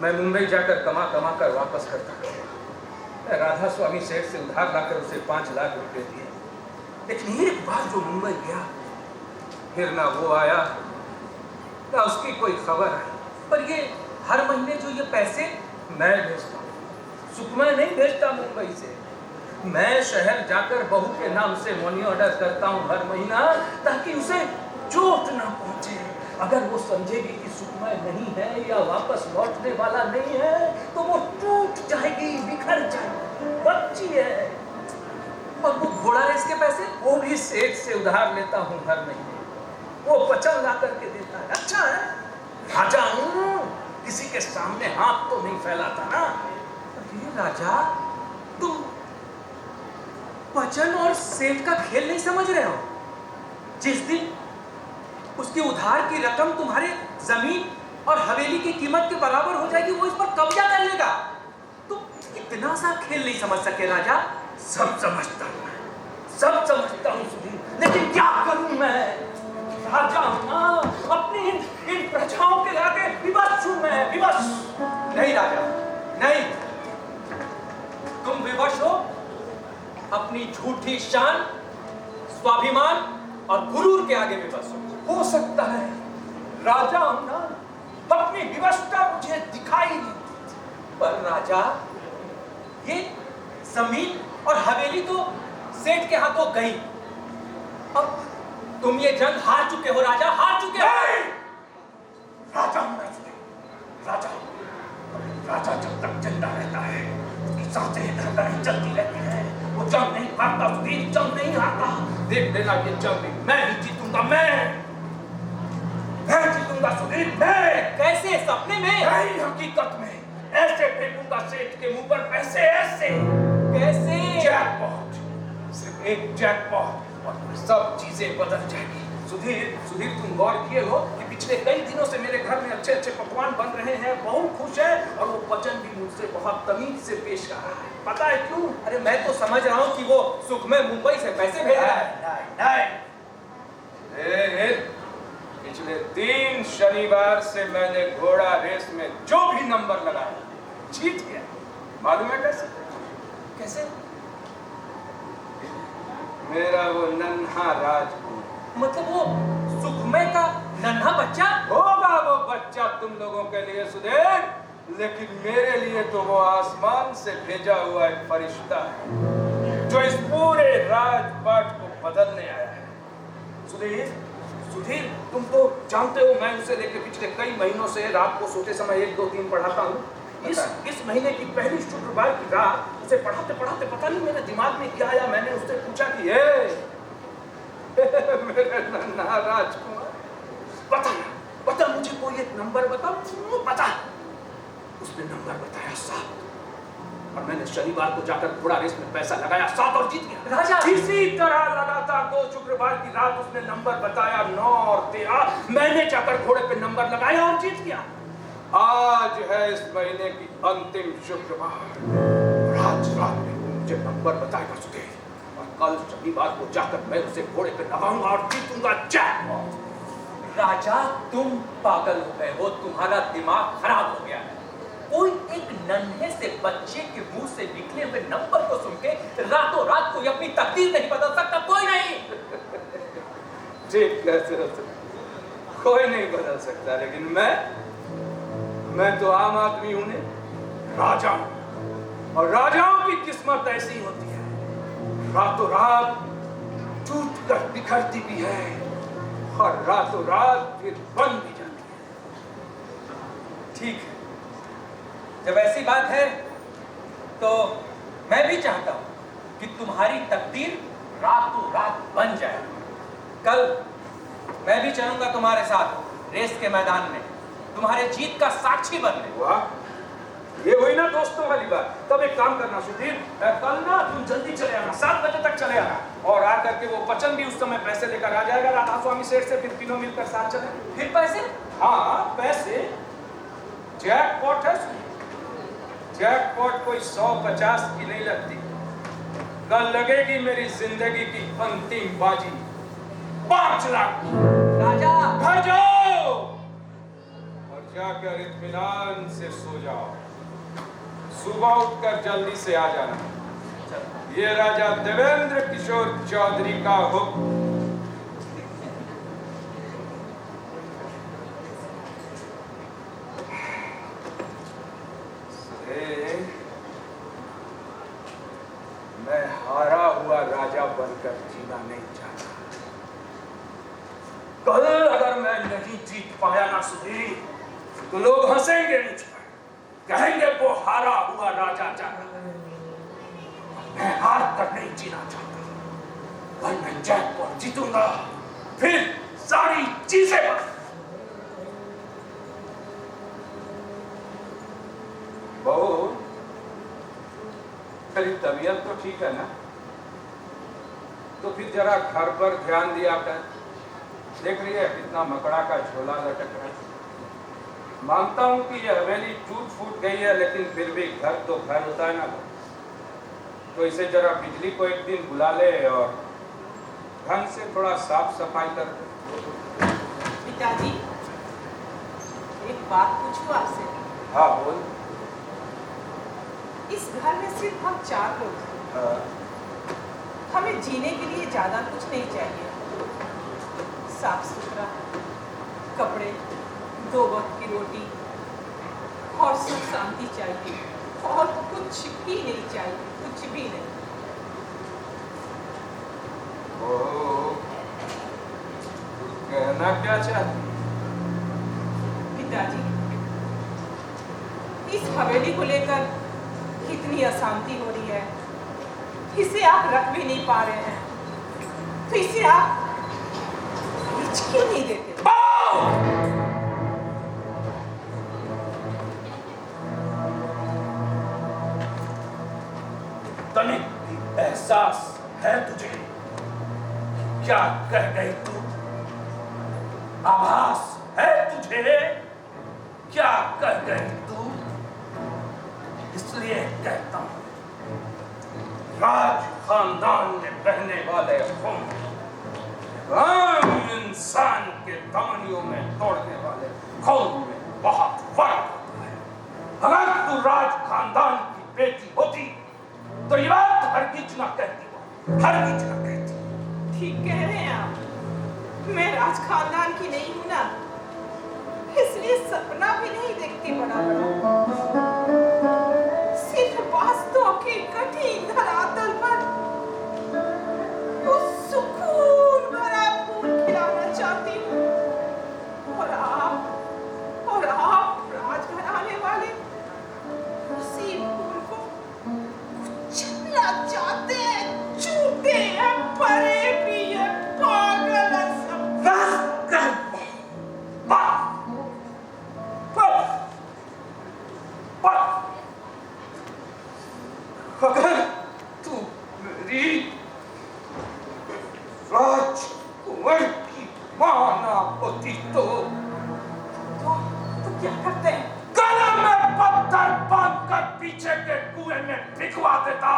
मैं मुंबई जाकर कमा कर वापस करता। मैं राधा स्वामी सेठ से उधार लाकर उसे 5 लाख रुपए दिए। लेकिन एक बार जो मुंबई गया, फिर ना वो आया ना उसकी कोई खबर आई। पर ये हर महीने जो ये पैसे मैं भेजता हूँ, सुखमय नहीं भेजता मुंबई से। मैं शहर जाकर बहू के नाम से मनी ऑर्डर करता हूँ हर महीना, ताकि उसे चोट ना पहुंचे। अगर वो समझेगी कि सुखमय नहीं है या वापस लौटने वाला नहीं है तो वो टूट जाएगी, बिखर जाएगी। बच्ची है। और वो घोड़ा रेस के पैसे वो भी सेठ से उधार लेता हूँ हर महीने। वो वचन ला करके देता है। अच्छा है, राजा हूँ, किसी के सामने हाथ तो नहीं फैलाता ना। अरे राजा, तुम वचन और सेठ का खेल नहीं समझ रहे हो। जिस दिन उसके उधार की रकम तुम्हारे जमीन और हवेली की कीमत के बराबर हो जाएगी, वो इस पर कब्जा कर लेगा। तुम इतना सा खेल नहीं समझ सके राजा। सब समझता हूँ, सब समझता हूँ सुधीर, लेकिन क्या करूं मैं? राजा हूं ना, अपनी इन प्रजाओं के आगे विवश हूं मैं, विवश। नहीं राजा, नहीं, तुम विवश हो अपनी झूठी शान, स्वाभिमान और गुरूर के आगे विवश हो सकता है। राजा हूं ना, अपनी विवशता मुझे दिखाई नहीं, पर राजा ये जमीन और हवेली तो सेठ के हाथों गई। अब तुम ये जंग हार चुके हो राजा, हार चुके हो। राजा राजा राजा जब तक जिंदा रहता है उसकी सांसें धड़कनें चलती रहती है। वो जंग नहीं हारता, जंग नहीं हारता। देख लेना ये जंग मैं ही जीतूंगा, मैं जीतूंगा सुधीर, मैं। कैसे? सपने में? नहीं, हकीकत में। ऐसे फेंकूंगा सेठ के मुंह पर पैसे, ऐसे। कैसे? जैकपॉट, सिर्फ एक जैकपॉट और सब चीजें बदल जाएगी। सुधीर तुम गौर किए हो कि पिछले कई दिनों से मेरे घर में अच्छे अच्छे पकवान बन रहे हैं, बहुत खुश है, और वो वचन भी मुझसे बहुत तमीज से पेश कर रहा है। पता है क्यों? अरे मैं तो समझ रहा हूँ कि वो सुखमय मुंबई से पैसे भेज रहा है। शनिवार से मैंने घोड़ा रेस में जो भी नंबर लगाया जीत गया। मालूम है कैसे? कैसे? मेरा वो नन्हा राजपूत, मतलब वो सुखमय का नन्हा बच्चा? होगा वो बच्चा तुम लोगों के लिए सुधीर, लेकिन मेरे लिए तो वो आसमान से भेजा हुआ एक फरिश्ता है जो इस पूरे राजपाट को बदलने आया है। सुधीर, सुधीर, तुम तो जानते हो मैं उसे लेकर पिछले कई महीनों से रात को सोते समय 1, 2, 3 पढ़ाता हूँ। इस महीने की पहली शुक्रवार की रात उसे पढ़ाते पढ़ाते पता नहीं मेरे दिमाग में क्या आया, मैंने उससे पूछा कि मेरे नन्हा राजकुमार, बता मुझे कोई एक नंबर बता। उसने नंबर बताया 7 और मैंने शनिवार को जाकर घोड़ा रेस में पैसा लगाया 7 और जीत गया। राजा, इसी तरह लगातार 2 शुक्रवार की रात उसने नंबर बताया 9 और 13, मैंने जाकर घोड़े पे नंबर लगाया और जीत गया। आज है इस महीने की अंतिम शुक्रवार, आज रात में वो मुझे नंबर बताएगा सुधीर, और कल शनिवार को जाकर मैं उसे घोड़े पे लगाऊंगा और जीतूंगा जैकपॉट। राजा, तुम पागल हो गए हो, तुम्हारा दिमाग खराब हो गया है। कोई एक नन्हे से बच्चे के मुंह से निकले हुए नंबर को सुन के रातों रात कोई अपनी तकदीर नहीं बदल सकता, कोई नहीं। ठीक है, कोई नहीं बदल सकता, लेकिन मैं तो आम आदमी हूं ने, राजा हूं, और राजाओं की किस्मत ऐसी होती है, रातों रात टूट कर बिखरती भी है और रातों रात फिर बन भी जाती है। ठीक है, जब ऐसी बात है तो मैं भी चाहता हूं कि तुम्हारी तकदीर रातों रात बन जाए। कल मैं भी चलूंगा तुम्हारे साथ रेस के मैदान में, तुम्हारे जीत का साक्षी बनने। वाह, ये हुई ना दोस्तों वाली बात। तब एक काम करना सुधीर, कल ना तुम जल्दी चले आना, 7 बजे तक चले आना, और आकर के वो बच्चन भी उस समय पैसे लेकर आ जाएगा राधा स्वामी सेठ से, फिर तीनों मिलकर साथ चलेंगे। फिर पैसे? हाँ, पैसे। जैकपॉट है, जैकपॉट कोई 100-50 की नहीं लगती, कल लगेगी मेरी जिंदगी की अंतिम बाजी, 5 लाख। राजा, घर जाओ और जाकर इत्मीनान से सो जाओ, सुबह उठकर जल्दी से आ जाना। ये राजा देवेंद्र किशोर चौधरी का हुक्म। मैं हारा हुआ राजा बनकर जीना नहीं चाहता। कल अगर मैं नहीं जीत पाया ना सुधीर, तो लोग हंसेंगे मुझ पर, कहेंगे वो हारा हुआ राजा जाना। मैं हार कर नहीं जीना चाहता, कल मैं जैकपॉट जीतूंगा, फिर सारी चीजें बदल। बहू, तेरी तबीयत तो ठीक है ना? तो फिर जरा घर पर ध्यान दिया कर। देख रही है कितना मकड़ा का झोला लटक रहा है। मानता हूं कि यह हवेली टूट फूट गई है, लेकिन फिर भी घर तो घर होता है ना। तो इसे जरा बिजली को एक दिन बुला ले और ढंग से थोड़ा साफ सफाई कर दे। पिताजी, एक बात पूछूं आपसे? हाँ बोल। इस घर में सिर्फ हम 4 लोग हैं। हमें जीने के लिए ज्यादा कुछ नहीं चाहिए, साफ सुथरा कपड़े, 2 वक्त की रोटी और सुख शांति चाहिए, और कुछ भी नहीं चाहिए, कुछ भी नहीं। ओह, तू कहना क्या चाहती? पिताजी, इस हवेली को लेकर कितनी अशांति हो रही है, इसे आप रख भी नहीं पा रहे हैं, तो इसे आप बेच क्यों नहीं देते? तनिक भी एहसास है तुझे? क्या कह गई तू? आभास है तुझे? क्या कह गई तू? इसलिए कहता हूं, राज खानदान में बहने वाले खून, आम इंसान के दानियों में तोड़ने वाले तो ये बात हरगिज ना कहती हो, हरगिज ना कहती। ठीक कह रहे हैं आप। मैं राज खानदान की नहीं हूं ना, इसलिए सपना भी नहीं देखती बड़ा बड़ा। सिर्फ वास्तव के कठिन धरातल पर उस सुकून भरा फूल खिलाना चाहती हूँ। और आप राजघराने वाले उसी फूल को उछलना चाहते हैं, छूते हैं, परे भी है, पागल है सब। अगर तू मेरी राजकुंवर की मां ना होती तो क्या करते हैं? गले में पत्थर बांधकर पीछे के कुएं में भिगवा देता।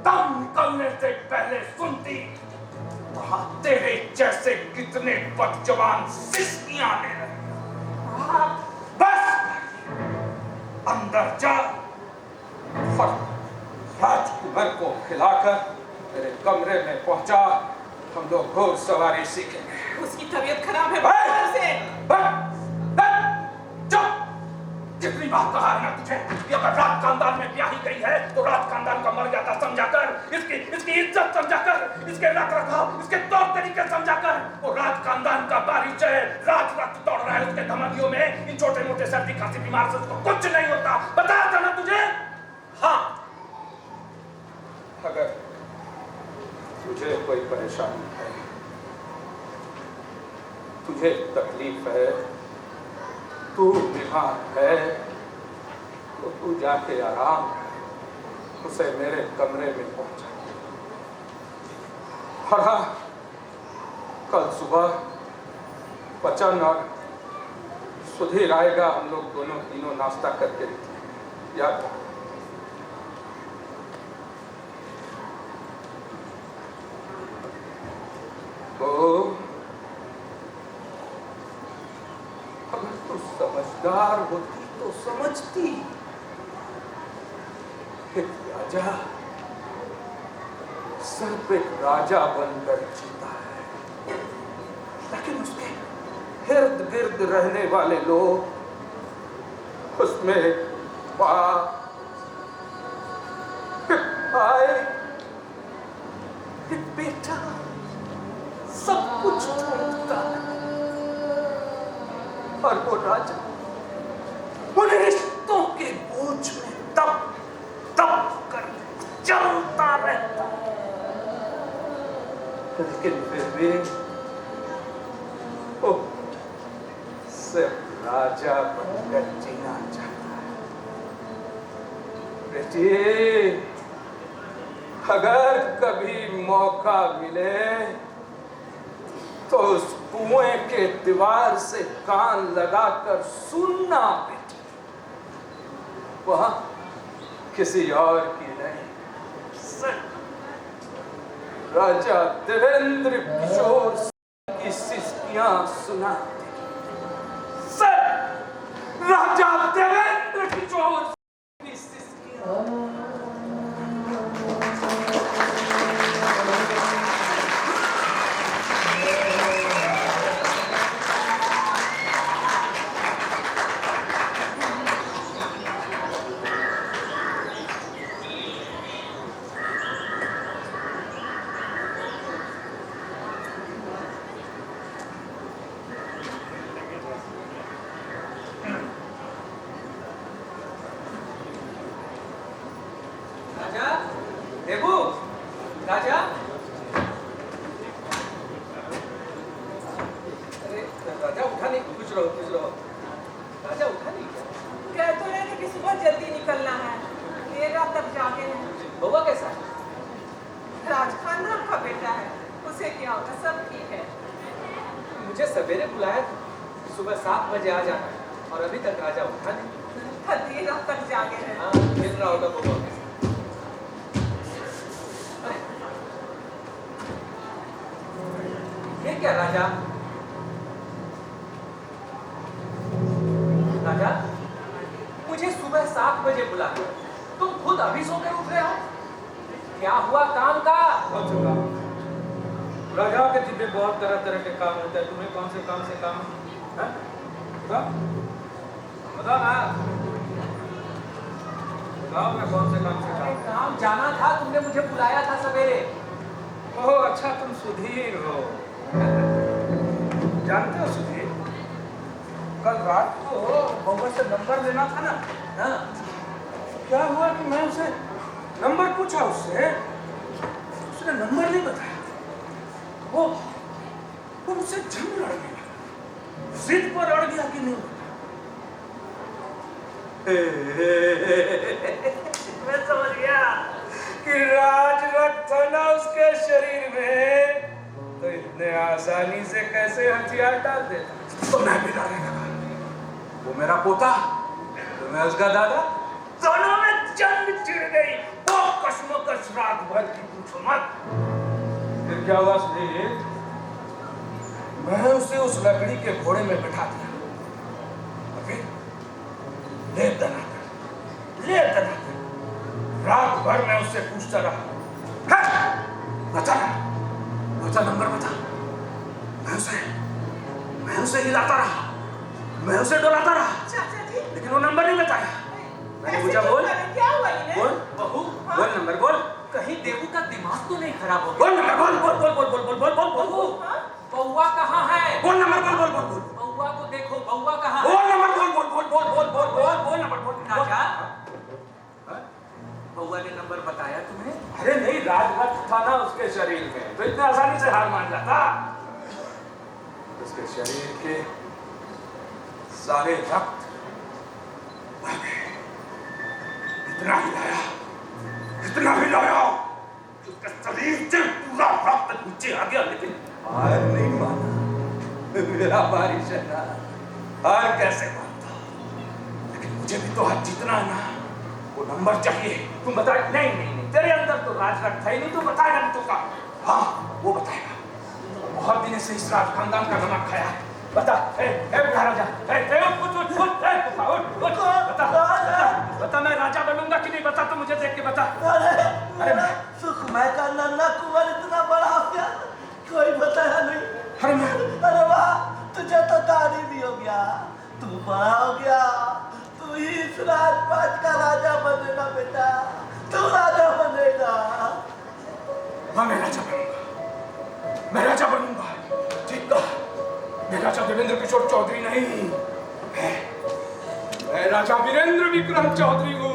दम निकलने से पहले सुनती वहां तेरे जैसे कितने बदजवान सिस्कियां ले रहे। बस अंदर जा और राजकुमार को खिलाकर मेरे कमरे में पहुंचा। हम लोग घोड़सवारी सीखेंगे। उसकी तबीयत खराब है। चुप! जितनी बात कहा है ना तुझे, ये अगर राज खानदान में ब्याही गई है तो राज खानदान का मर जाता समझाकर, इसकी इज्जत समझाकर, इसके रख रखाव, इसके तौर तरीके समझाकर, वो राज खानदान का परिचय राज रक्त दौड़ रहा है उसके धमनियों में। इन छोटे मोटे सर्दी खांसी बीमार से उसको कुछ नहीं होता। बताया था ना तुझे। हाँ, अगर तुझे कोई परेशानी है, तुझे तकलीफ है, तू बीमार है, तो तू जाके आराम उसे मेरे कमरे में पहुंचा। और हाँ, कल सुबह बचन और सुधीर आएगा, हम लोग दोनों तीनों नाश्ता करके याद रख। अगर तू समझदार होती तो समझती एक राजा सिर्फ एक राजा बनकर जीता है, लेकिन उसके इर्द गिर्द रहने वाले लोग, उसमें बाप, भाई, एक बेटा, सब कुछ ढूंढता है। और वो राजा उन रिश्तों के बोझ में दब कर जलता रहता है, लेकिन फिर भी वो सिर्फ राजा बनकर जीना चाहता है। बेटी, अगर कभी मौका मिले तो उस कुएं के दीवार से कान लगाकर सुनना बेटी। वहां किसी और की नहीं, सिर्फ राजा देवेंद्र किशोर की सिस्कियां सुनाते। सिर्फ राजा देवेंद्र किशोर की सिस्कियां। देबू, राजा, अरे राजा उठा नहीं, कुछ रहो, राजा उठा नहीं क्या? कह तो रहे थे कि सुबह जल्दी निकलना है, देर रात तक जागे हैं। बउआ कैसा है? राज खानदान का बेटा है, उसे क्या होगा, सब ठीक है। मुझे सवेरे बुलाया था, सुबह 7 बजे आ जाना है, और अभी तक राजा उठा नहीं। देर रात तक जागे हैं। हाँ, खेल रहा होगा बउआ के साथ। ये क्या राजा? राजा, मुझे सुबह 7 बजे बुलाया, तुम खुद अभी सोकर उठ रहे हो? क्या हुआ काम का? बहुत से काम। राजा के जिम्मे बहुत तरह तरह के काम होते हैं। तुम्हें कौन से काम से काम है? बताओ ना। बताओ मैं कौन से काम से काम? काम जाना था, तुमने मुझे बुलाया था सवेरे। ओह अच्छा, तुम सुधीर हो। जानते हो सुधीर, कल रात को बउआ से नंबर लेना था ना। हाँ। क्या हुआ कि मैं उसे नंबर पूछा उससे, उसने नंबर नहीं बताया। वो मुझसे जंग लड़ने लगा, जिद पर अड़ गया कि नहीं। मैं समझ गया कि राज रक्त था ना उसके शरीर में, तो इतने आसानी से कैसे हथियार डाल देता। तो मैं भी डालने लगा। वो मेरा पोता, तो मैं उसका दादा, दोनों में जंग छिड़ गई। वो कश्मकश रात भर की पूछो मत। फिर क्या हुआ सुधीर? मैं उसे उस लकड़ी के घोड़े में बिठा दिया। फिर लेप दनाकर रात भर मैं उससे पूछता रहा, बता नंबर बता। मैं उसे हिलाता रहा, मैं उसे डोलाता रहा, चाचा जी, लेकिन वो नंबर नहीं बताया। मैंने ऐसे पूछा, क्यों बोल कर रहे? क्या हुआ इन्हें? बोल बहू, बोल नंबर बोल, कहीं देवू का दिमाग तो नहीं खराब हो गया? बोल नंबर बोल बोल बोल बोल बोल बोल बोल बहू, बोल बउआ कहाँ है? बोल नंबर बोल बोल बोल बोल बउआ को देखो, बउआ कहाँ है? बोल नंबर बोल बोल बोल बोल बोल बोल बोल बोल नंबर बोल। राजा, बउआ ने नंबर बताया तुम्हें? अरे नहीं, राजरक्त था ना उसके शरीर में, तो इतने आसानी से हार मान जाता। उसके शरीर के सारे रक्त बह गए। इतना हिलाया कि उसके शरीर से पूरा रक्त नीचे आ गया, लेकिन हार नहीं माना। मेरा बारिश है ना, हार कैसे मानता? लेकिन मुझे भी तो हार जीतना है ना। वो नंबर चाहिए। तुम बता। नहीं नहीं नहीं, तेरे अंदर तो राज रक्त है ही नहीं, तू बताएगा नहीं तो का? हाँ वो बताएगा। बहुत दिन से इस राज खानदान का नमक खाया है। बता। बुढ़ा राजा, बता मैं राजा बनूंगा कि नहीं? बता तो मुझे देख के बता। अरे सुखमय का नन्हा कुंवर इतना बड़ा हो गया, कोई बताया नहीं। अरे वाह, तुझे तो तारीफ भी हो गया, तू बड़ा हो गया, तू ही इस राजपाट का राजा बनेगा बेटा, तू राजा बनेगा। हाँ मैं राजा बनूंगा, ठीक कहा। मैं राजा देवेंद्र किशोर चौधरी नहीं, मैं राजा वीरेंद्र विक्रम चौधरी हूँ।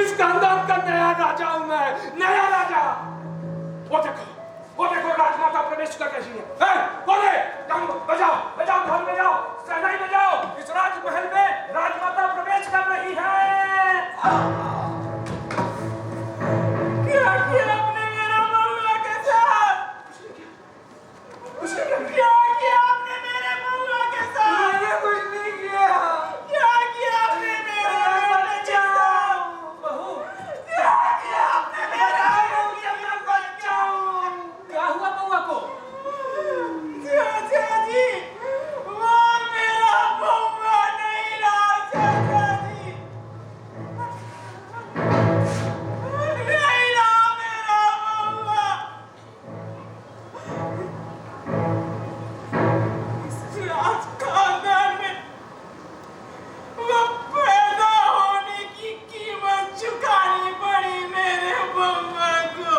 इस खानदान का नया राजा हूँ मैं, नया राजा। वो देखो राजमाता प्रवेश कर रही है। बोले बजाओ ढोल बजाओ, शहनाई बजाओ। इस राजमहल में राजमाता प्रवेश कर रही है। क्या किया आपने मेरा बउआ के साथ? क्या किया आपने मेरे बउआ के साथ? मैंने कुछ नहीं किया। क्या किया आपने मेरे बेटे के साथ? बहू, क्या किया आपने मेरे बच्चा? क्या हुआ बउआ को? चाचा जी, वो मेरा बउआ नहीं रहा। चाचा जी, नहीं रहा मेरा बउआ। इस राज खानदान में वो पैदा होने की कीमत चुकानी पड़ी मेरे बउआ को।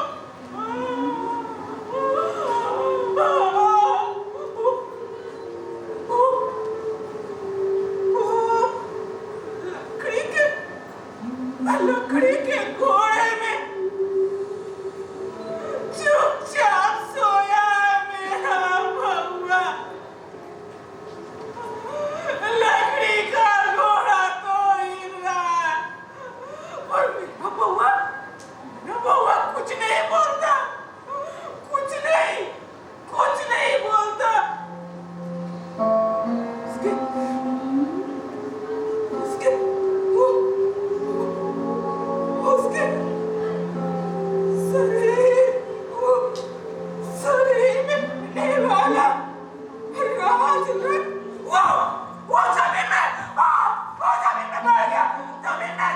लकड़ी के घोड़े में चुपचाप सोया है मेरा बउआ। लकड़ी का घोड़ा तो हिल रहा है, और मेरा बउआ कुछ नहीं बोलता, कुछ नहीं बोलता। उसके शरीर में रहने वाला राज रक्त वो जमीन में बैठ गया। जमीन में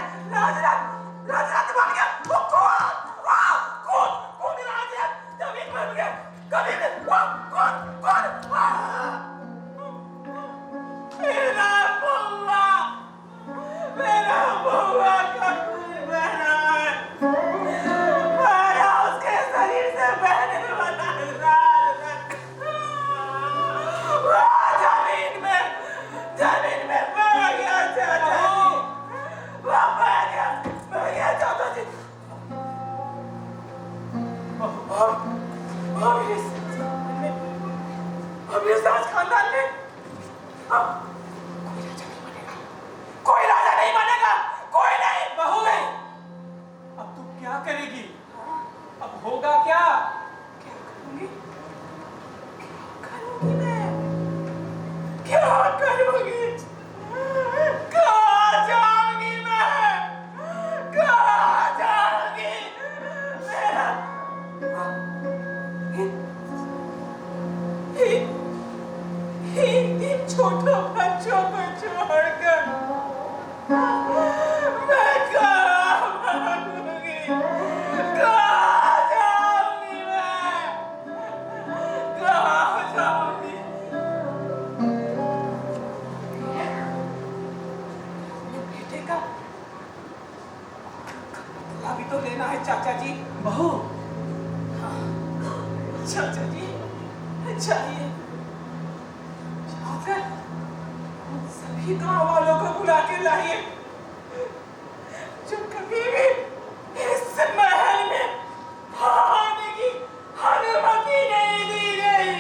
छोटे बच्चों को छोड़कर मैं कहाँ भागूंगी, कहाँ जाऊंगी मैं, कहाँ जाऊंगी? बेटे का अभी तो लेना है चाचा जी। बहू चाचा जी चाहिए, जाकर सभी गांव वालों को बुला के लाइए जो कभी भी इस महल में आने की अनुमति नहीं दी गई।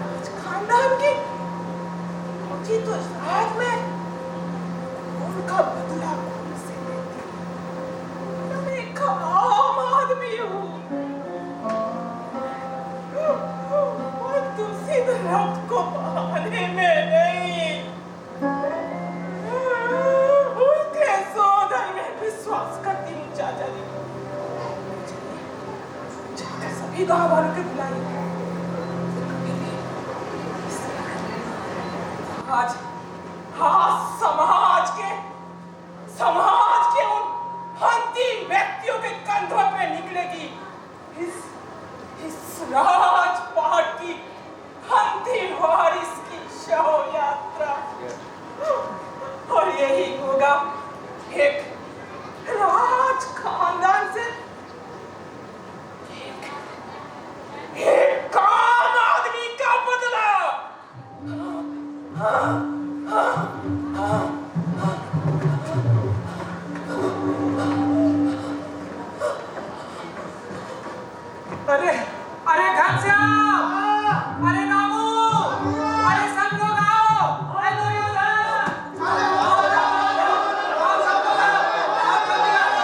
राज खानदान की रोटी तो राज में उनका बदला कौन से लेती? मैं एक आम आदमी हूँ और दूसरी तरफ को पाने में नहीं, उसके सौदर में विश्वास करती हूँ चाचा जी। जाकर सभी गांव वालों के बुलाइए। आज समाज के उन अंतिम व्यक्तियों के कंधों पे निकलेगी इस राजपाट की अंतिम वारिस की शव यात्रा, और यही होगा एक राज खानदान से एक काम आदमी का बदला। अरे अरे घनश्याम, अरे नामू, अरे सब लोग आओ, अरे दुर्योधन, आओ सब लोग आओ, जल्दी आओ।